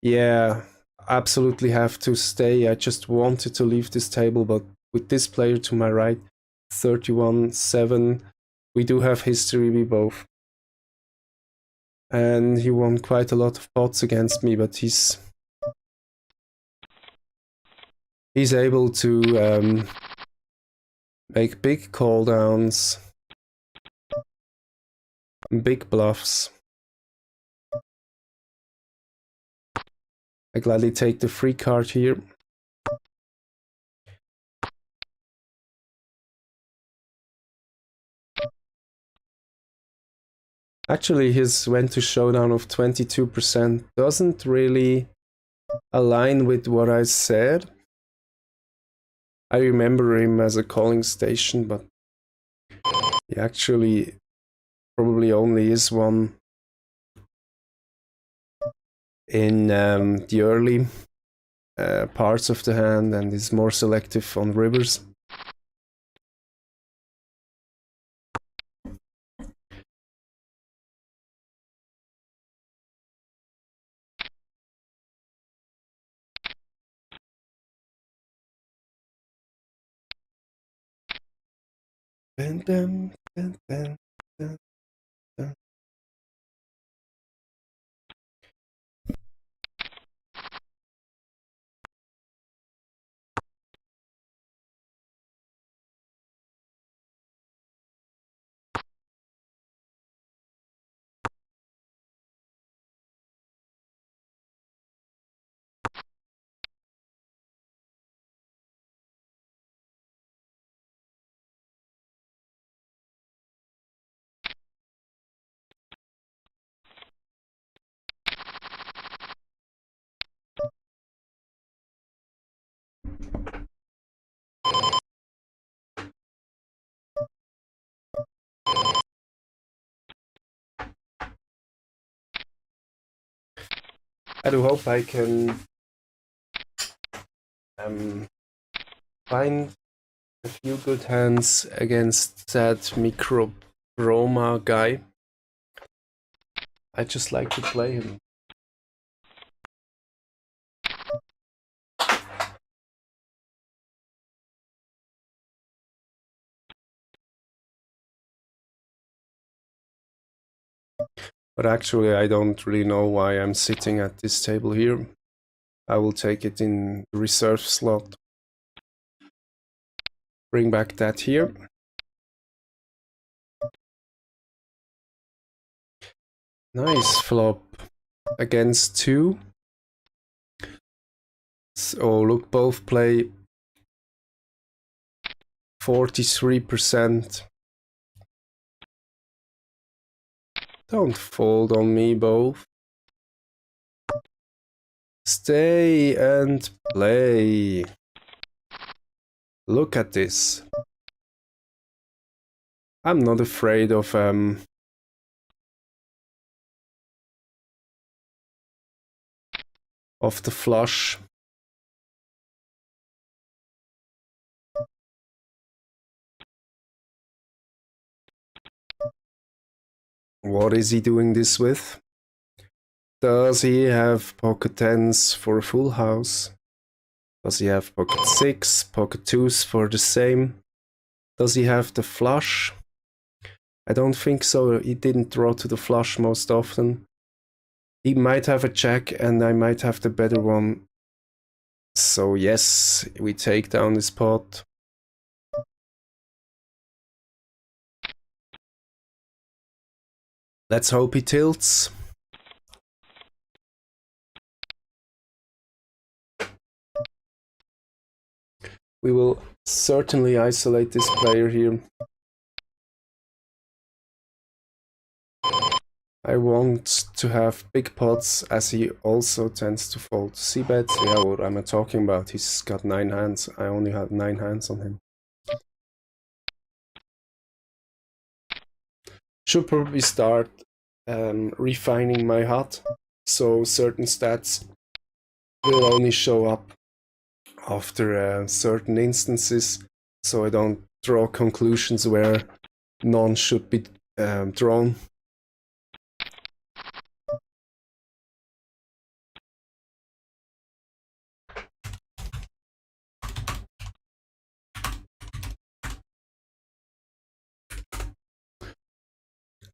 Yeah, absolutely have to stay. I just wanted to leave this table, but with this player to my right, 31-7, we do have history, we both. And he won quite a lot of pots against me, but he's able to make big call downs, big bluffs. I gladly take the free card here. Actually, his went to showdown of 22% doesn't really align with what I said. I remember him as a calling station, but he actually probably only is one in the early parts of the hand and is more selective on rivers. Dun, dun, dun, dun, dun, dun. I do hope I can find a few good hands against that micro Roma guy. I just like to play him. But actually, I don't really know why I'm sitting at this table here. I will take it in the reserve slot. Bring back that here. Nice flop against 2. So look, both play 43%. Don't fold on me, both. Stay and play. Look at this. I'm not afraid of the flush. What is he doing this with? Does he have pocket 10s for a full house? Does he have pocket 6, pocket 2s for the same? Does he have the flush? I don't think so. He didn't draw to the flush most often. He might have a jack and I might have the better one. So yes, we take down this pot. Let's hope he tilts. We will certainly isolate this player here. I want to have big pots as he also tends to fold c-bets. Yeah, what am I talking about? He's got 9 hands. I only had 9 hands on him. Should probably start refining my HUD, so certain stats will only show up after certain instances, so I don't draw conclusions where none should be drawn.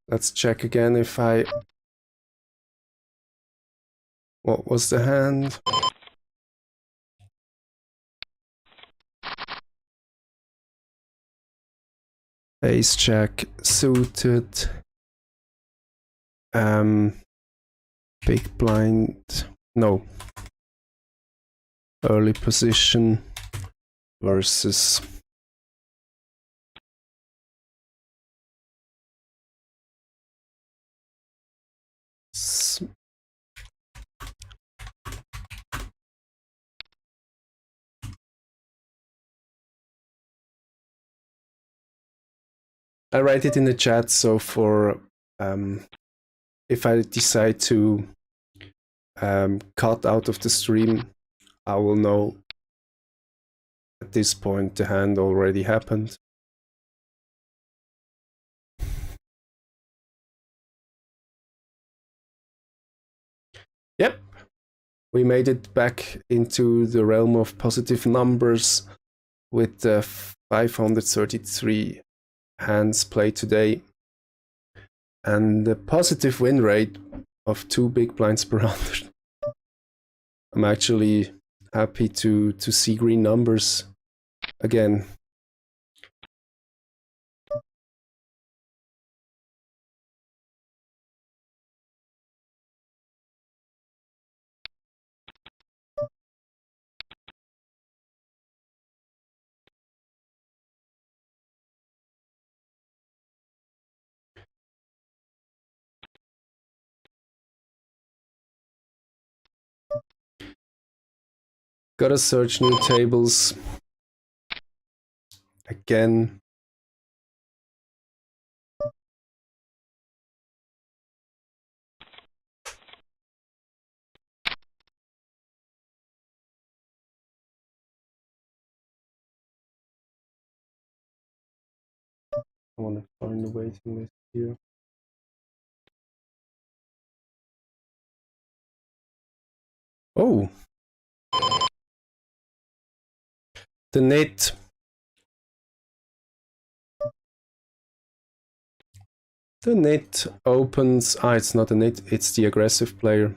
Let's check again if I... What was the hand? Ace jack suited. Big blind. No. Early position versus I write it in the chat, so for if I decide to cut out of the stream, I will know at this point the hand already happened. Yep, we made it back into the realm of positive numbers with 533 hands played today, and the positive win rate of 2 big blinds per 100. I'm actually happy to see green numbers again. Gotta search new tables again. I want to find the waiting list here. Oh, the net. The net opens. Ah, it's not a net, it's the aggressive player.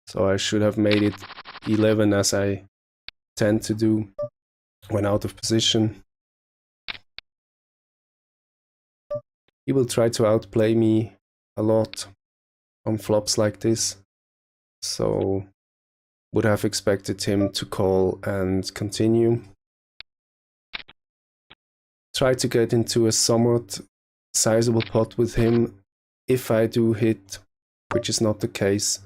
So I should have made it 11, as I tend to do when out of position. He will try to outplay me a lot on flops like this, so would have expected him to call and continue. Try to get into a somewhat sizable pot with him if I do hit, which is not the case.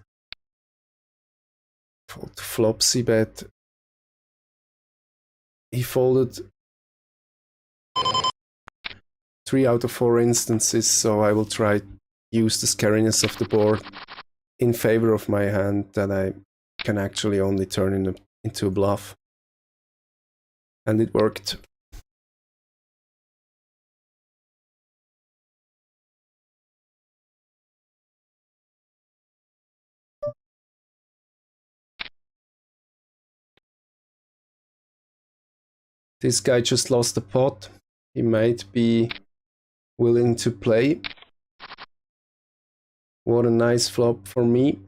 Flopsy bet. He folded 3 out of 4 instances, so I will try to use the scariness of the board in favor of my hand that I can actually only turn into a bluff. And it worked. This guy just lost the pot. He might be willing to play. What a nice flop for me.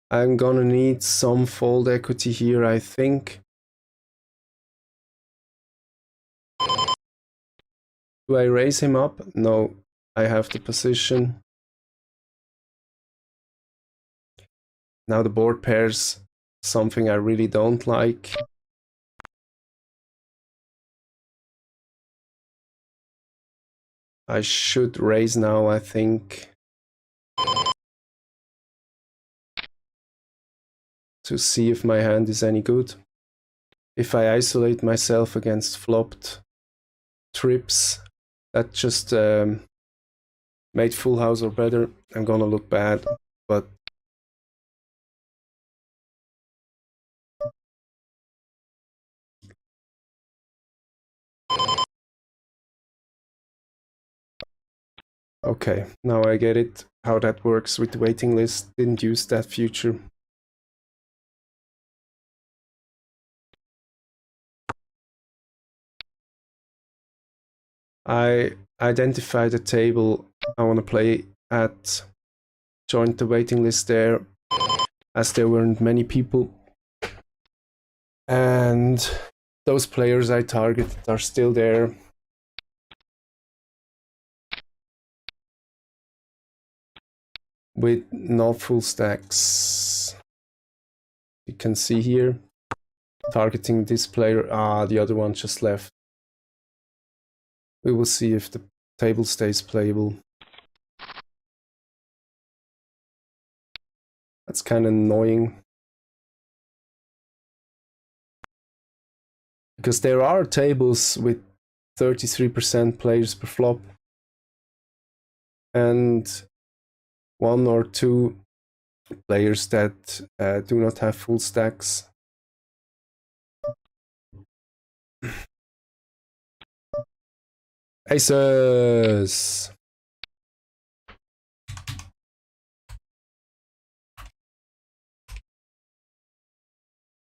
I'm gonna need some fold equity here, I think. Do I raise him up? No, I have the position. Now the board pairs something I really don't like. I should raise now, I think, to see if my hand is any good. If I isolate myself against flopped trips, that just made full house or better, I'm gonna look bad, but okay, now I get it, how that works with the waiting list. Didn't use that feature. I identified a table I want to play at, joined the waiting list there, as there weren't many people. And those players I targeted are still there. With not full stacks. You can see here, targeting this player. The other one just left. We will see if the table stays playable. That's kind of annoying. Because there are tables with 33% players per flop. And 1 or 2 players that do not have full stacks. Aces!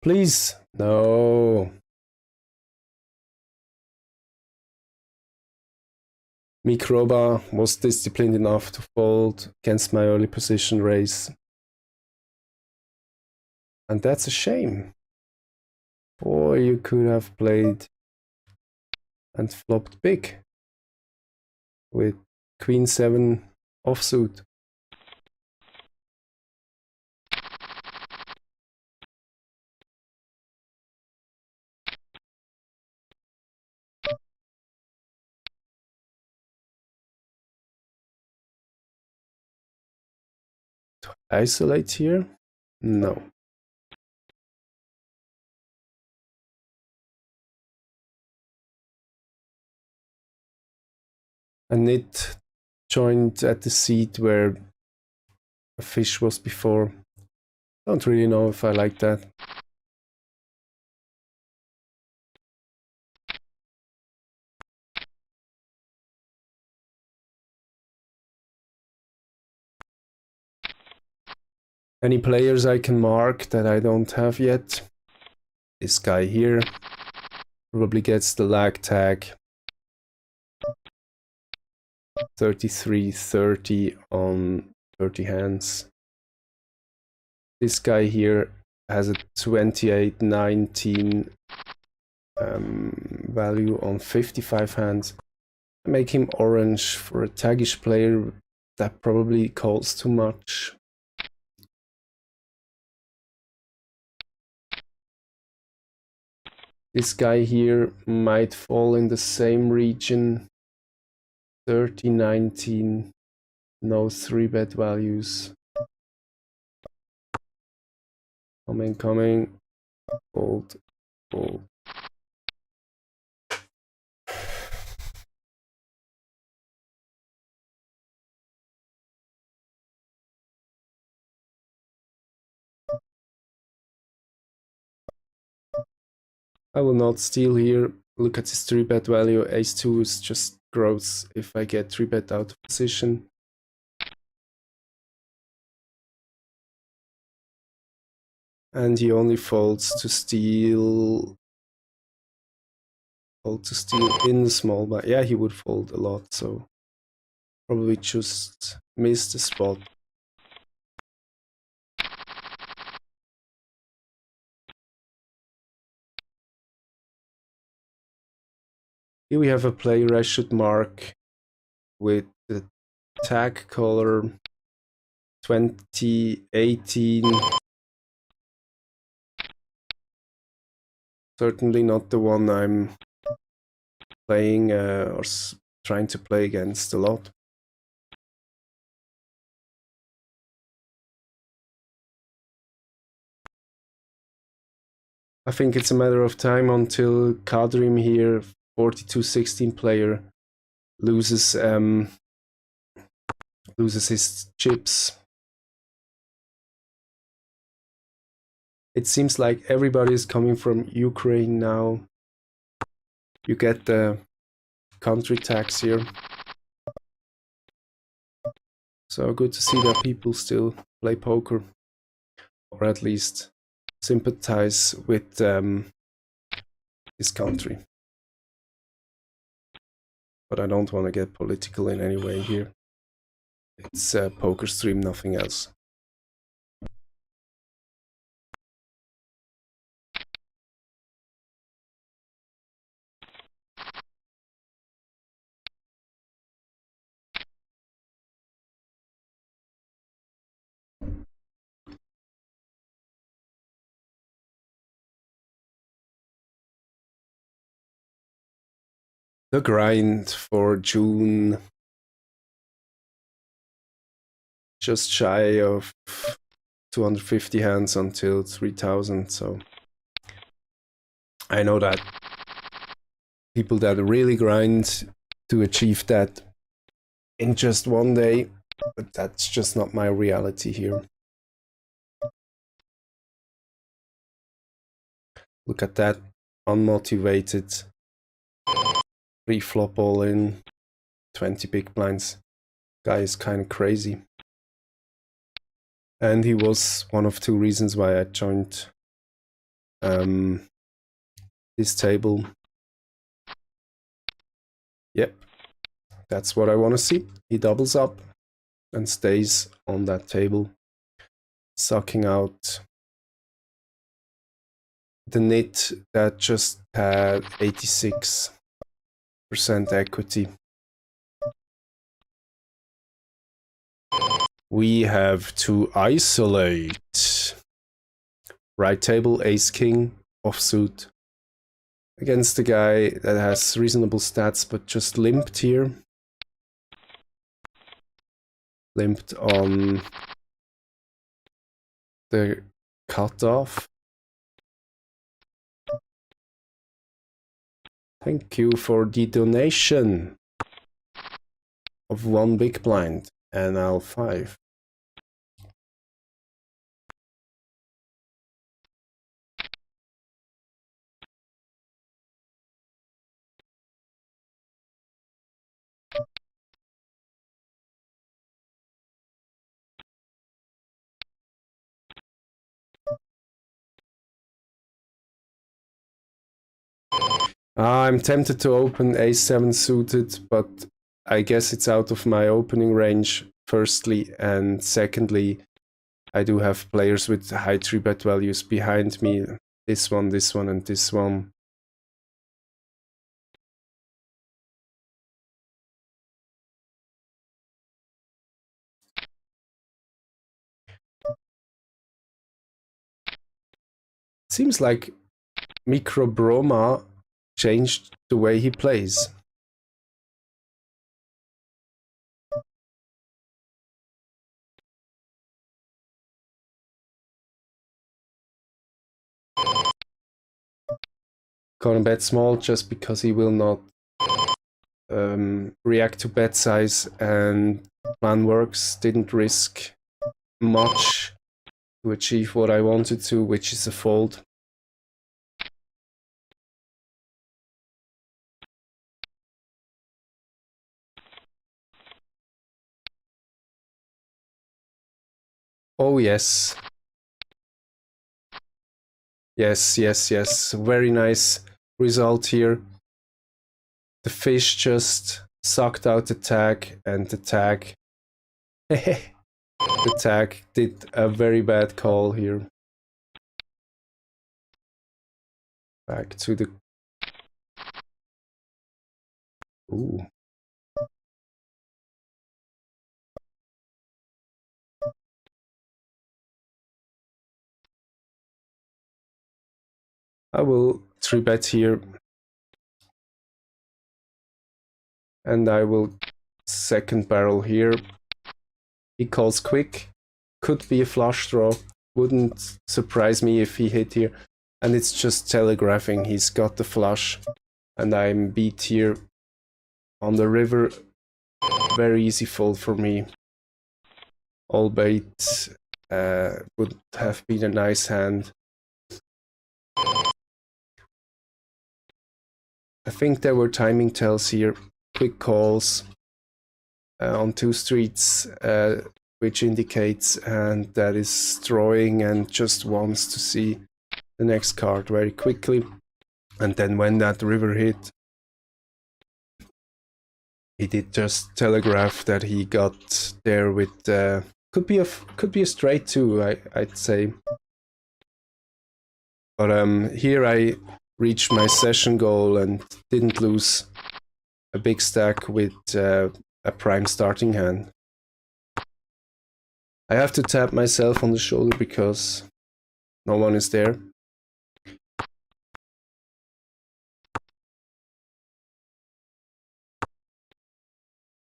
Please, no. Mikroba was disciplined enough to fold against my early position raise. And that's a shame. Or you could have played and flopped big with Queen 7 offsuit. Isolate here? No. And it joined at the seat where a fish was before. Don't really know if I like that. Any players I can mark that I don't have yet? This guy here probably gets the lag tag. 33-30 on 30 hands. This guy here has a 28-19 value on 55 hands. I make him orange for a taggish player that probably calls too much. This guy here might fall in the same region. 30-19, no 3-bet values. Coming, fold, fold. I will not steal here. Look at this 3-bet value. Ace-2 is just gross if I get 3-bet out of position. And he only folds to steal. Fold to steal in the small blind. Yeah, he would fold a lot, so probably just missed the spot. Here we have a player I should mark with the tag color 2018. Certainly not the one I'm playing or trying to play against a lot. I think it's a matter of time until Kadrim here, 42-16 player, loses loses his chips. It seems like everybody is coming from Ukraine now. You get the country tax here. So good to see that people still play poker, or at least sympathize with this country. But I don't want to get political in any way here. It's a poker stream, nothing else. The grind for June, just shy of 250 hands until 3000, so I know that people that really grind to achieve that in just one day, but that's just not my reality here. Look at that, unmotivated, preflop all in, 20 big blinds. Guy is kind of crazy. And he was one of 2 reasons why I joined this table. Yep, that's what I want to see. He doubles up and stays on that table, sucking out the nit that just had 86% equity. We have to isolate. Right table, ace king, offsuit. Against the guy that has reasonable stats but just limped here. Limped on the cutoff. Thank you for the donation of 1 big blind and L5. I'm tempted to open A7 suited, but I guess it's out of my opening range, firstly, and secondly, I do have players with high 3-bet values behind me. This one, and this one. Seems like Micro Broma changed the way he plays. Gonna bet small just because he will not react to bet size, and plan works. Didn't risk much to achieve what I wanted to, which is a fold. Oh yes. Yes. Very nice result here. The fish just sucked out the tag, and the tag the tag did a very bad call here. Back to the... Ooh. I will 3-bet here. And I will second barrel here. He calls quick. Could be a flush draw. Wouldn't surprise me if he hit here. And it's just telegraphing. He's got the flush. And I'm beat here on the river. Very easy fold for me. albeit would have been a nice hand. I think there were timing tells here, quick calls on 2 streets, which indicates and that is drawing and just wants to see the next card very quickly. And then when that river hit, he did just telegraph that he got there with could be a straight too, I'd say. But here I reached my session goal and didn't lose a big stack with a prime starting hand. I have to tap myself on the shoulder because no one is there.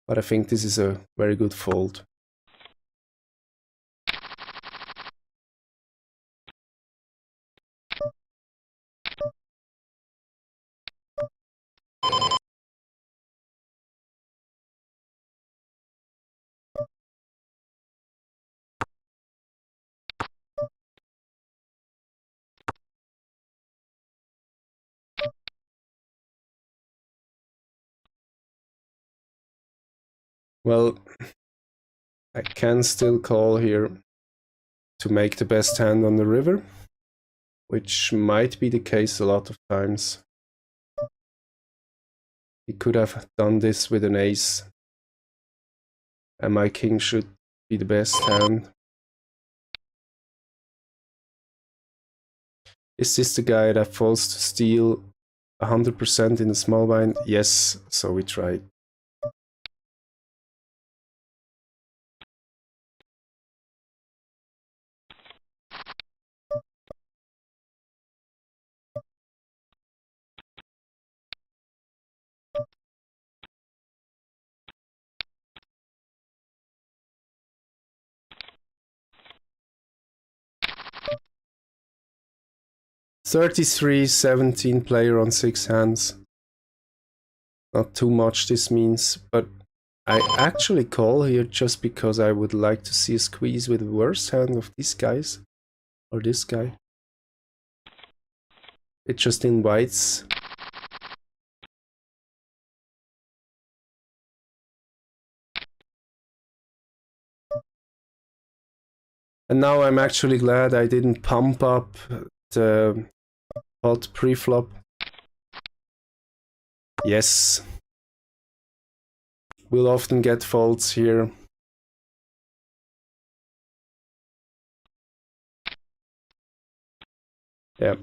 But I think this is a very good fold. Well, I can still call here to make the best hand on the river, which might be the case a lot of times. He could have done this with an ace, and my king should be the best hand. Is this the guy that falls to steal 100% in the small blind? Yes, so we tried. $33.17 player on 6 hands. Not too much this means, but I actually call here just because I would like to see a squeeze with the worst hand of these guys. Or this guy. It just invites. And now I'm actually glad I didn't pump up the pot preflop. Yes. We'll often get faults here. Yeah.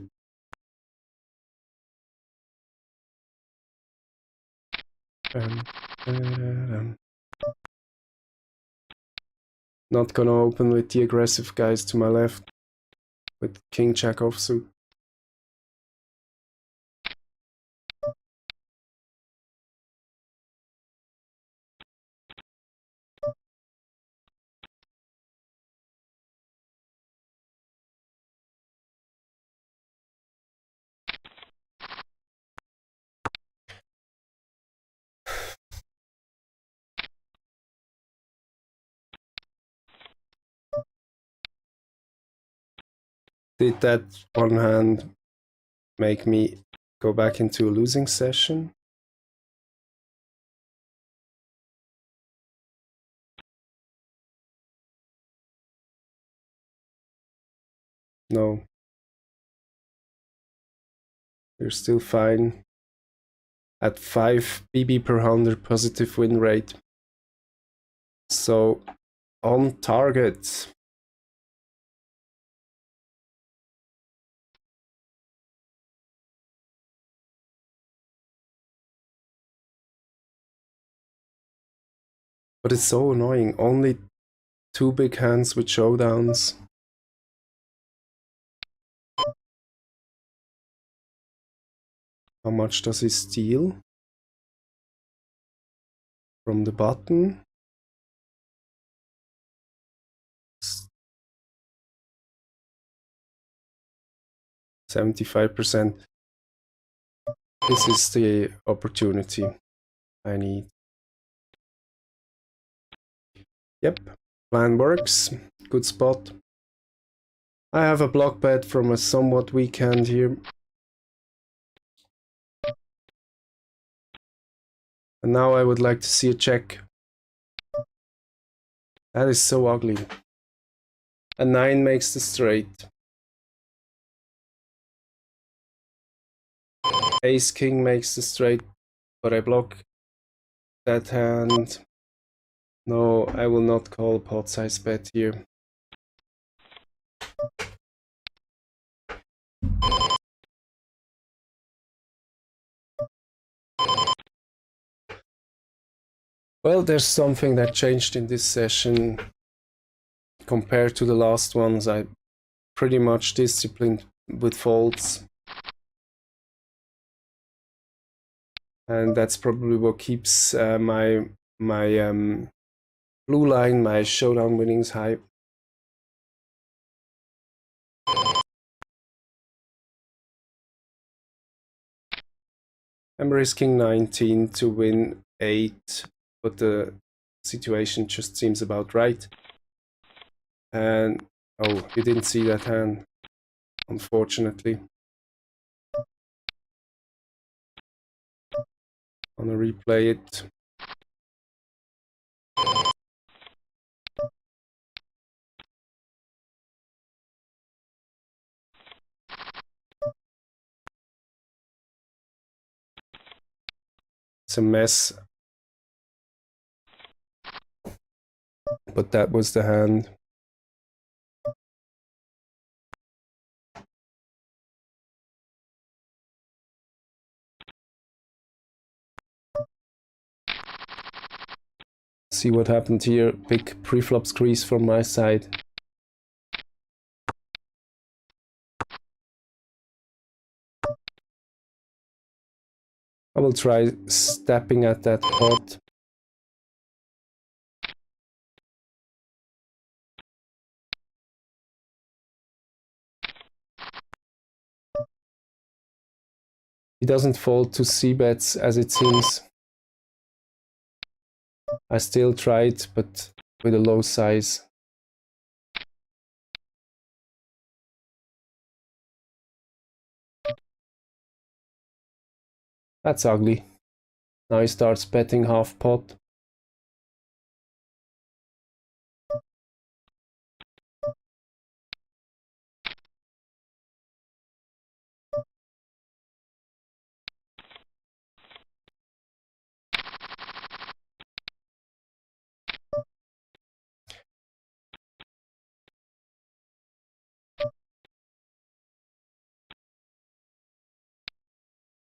Not gonna open with the aggressive guys to my left. With king jack offsuit. Did that one hand make me go back into a losing session? No. We're still fine. At 5 BB per 100 positive win rate. So, on target. But it's so annoying. Only 2 big hands with showdowns. How much does he steal? From the button? 75%. This is the opportunity I need. Yep. Plan works. Good spot. I have a block bet from a somewhat weak hand here. And now I would like to see a check. That is so ugly. A 9 makes the straight. Ace king makes the straight, but I block that hand. No, I will not call pot size bet here. Well, there's something that changed in this session compared to the last ones. I pretty much disciplined with folds. And that's probably what keeps my blue line, my showdown winnings high. I'm risking 19 to win 8, but the situation just seems about right. And oh, you didn't see that hand, unfortunately. I'm gonna replay it. It's a mess. But that was the hand. See what happened here. Big preflop squeeze from my side. I will try stepping at that pot. He doesn't fold to c-bets as it seems. I still tried, but with a low size. That's ugly. Now he starts betting half pot.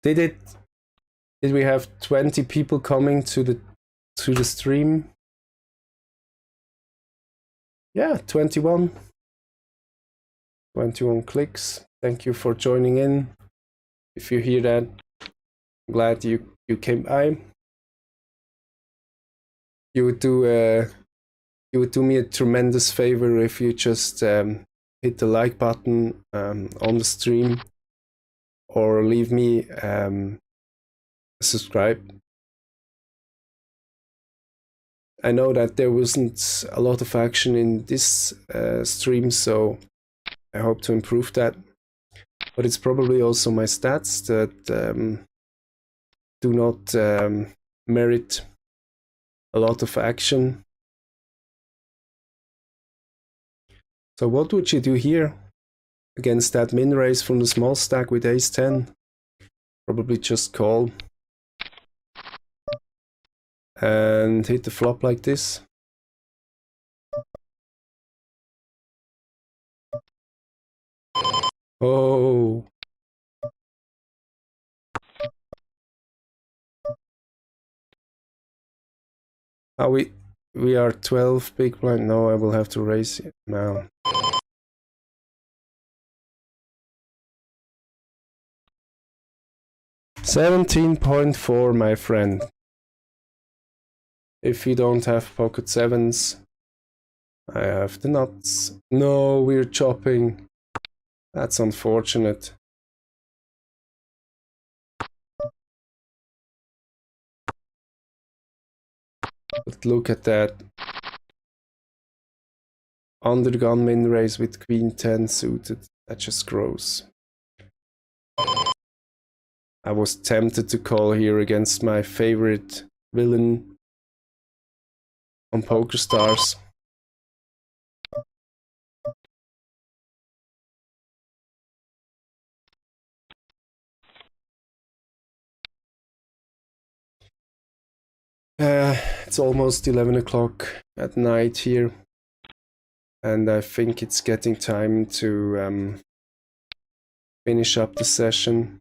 Did we have 20 people coming to the stream? Yeah, 21. 21 clicks. Thank you for joining in. If you hear that, I'm glad you came by. You would do me a tremendous favor if you just hit the like button on the stream, or leave me a subscribe. I know that there wasn't a lot of action in this stream, so I hope to improve that. But it's probably also my stats that do not merit a lot of action. So what would you do here against that min raise from the small stack with ace 10? Probably just call and hit the flop like this. Oh. Are we are 12 big blind. No, I will have to raise it now. $17.4, my friend. If you don't have pocket sevens, I have the nuts. No, we're chopping. That's unfortunate. But look at that. under the gun min raise with queen 10 suited. That just grows. I was tempted to call here against my favorite villain on Pokerstars. It's almost 11 o'clock at night here, and I think it's getting time to finish up the session.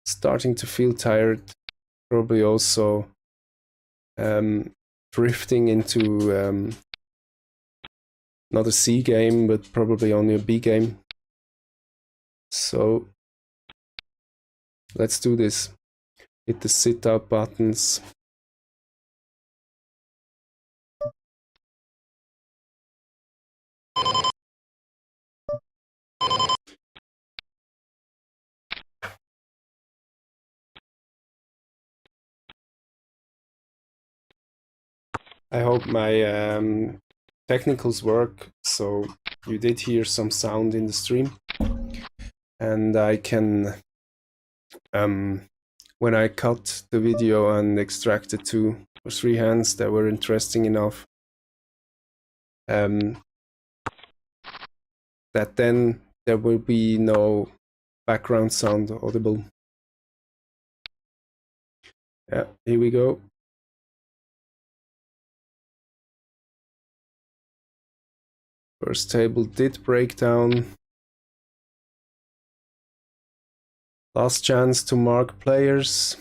Starting to feel tired, probably also drifting into not a C game, but probably only a B game. So let's do this. Hit the sit out buttons. I hope my technicals work, so you did hear some sound in the stream, and I can, when I cut the video and extracted 2 or 3 hands that were interesting enough, that then there will be no background sound audible. Yeah, here we go. First table did break down. Last chance to mark players.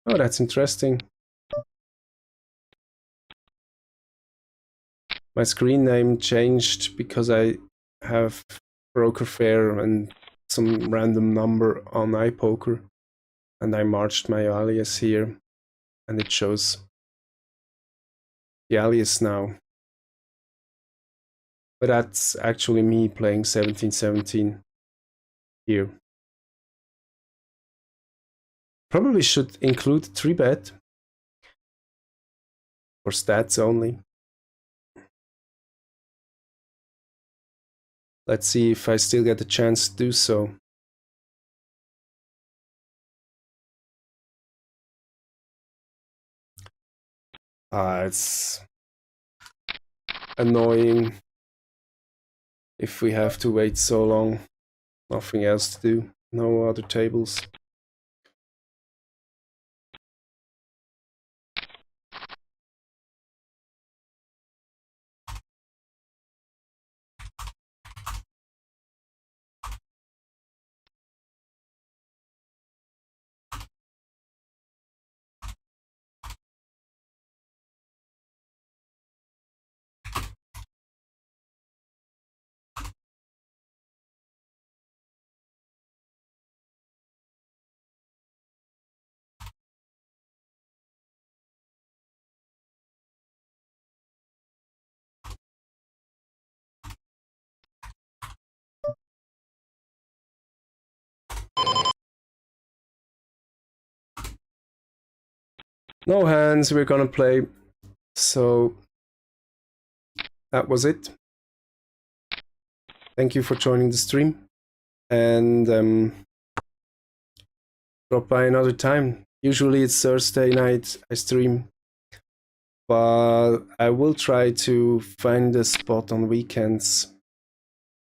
Oh, that's interesting. My screen name changed because I have broker fair and some random number on iPoker, and I marched my alias here, and it shows the alias now. But that's actually me playing 1717 here. Probably should include 3-bet for stats only. Let's see if I still get a chance to do so. It's annoying if we have to wait so long. Nothing else to do, no other tables. No hands, we're gonna play. So that was it. Thank you for joining the stream, and drop by another time. Usually it's Thursday night I stream, but I will try to find a spot on weekends,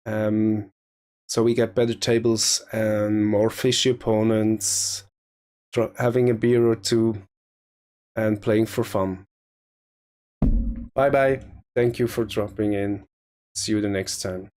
so we get better tables and more fishy opponents, having a beer or 2 and playing for fun. Bye bye. Thank you for dropping in. See you the next time.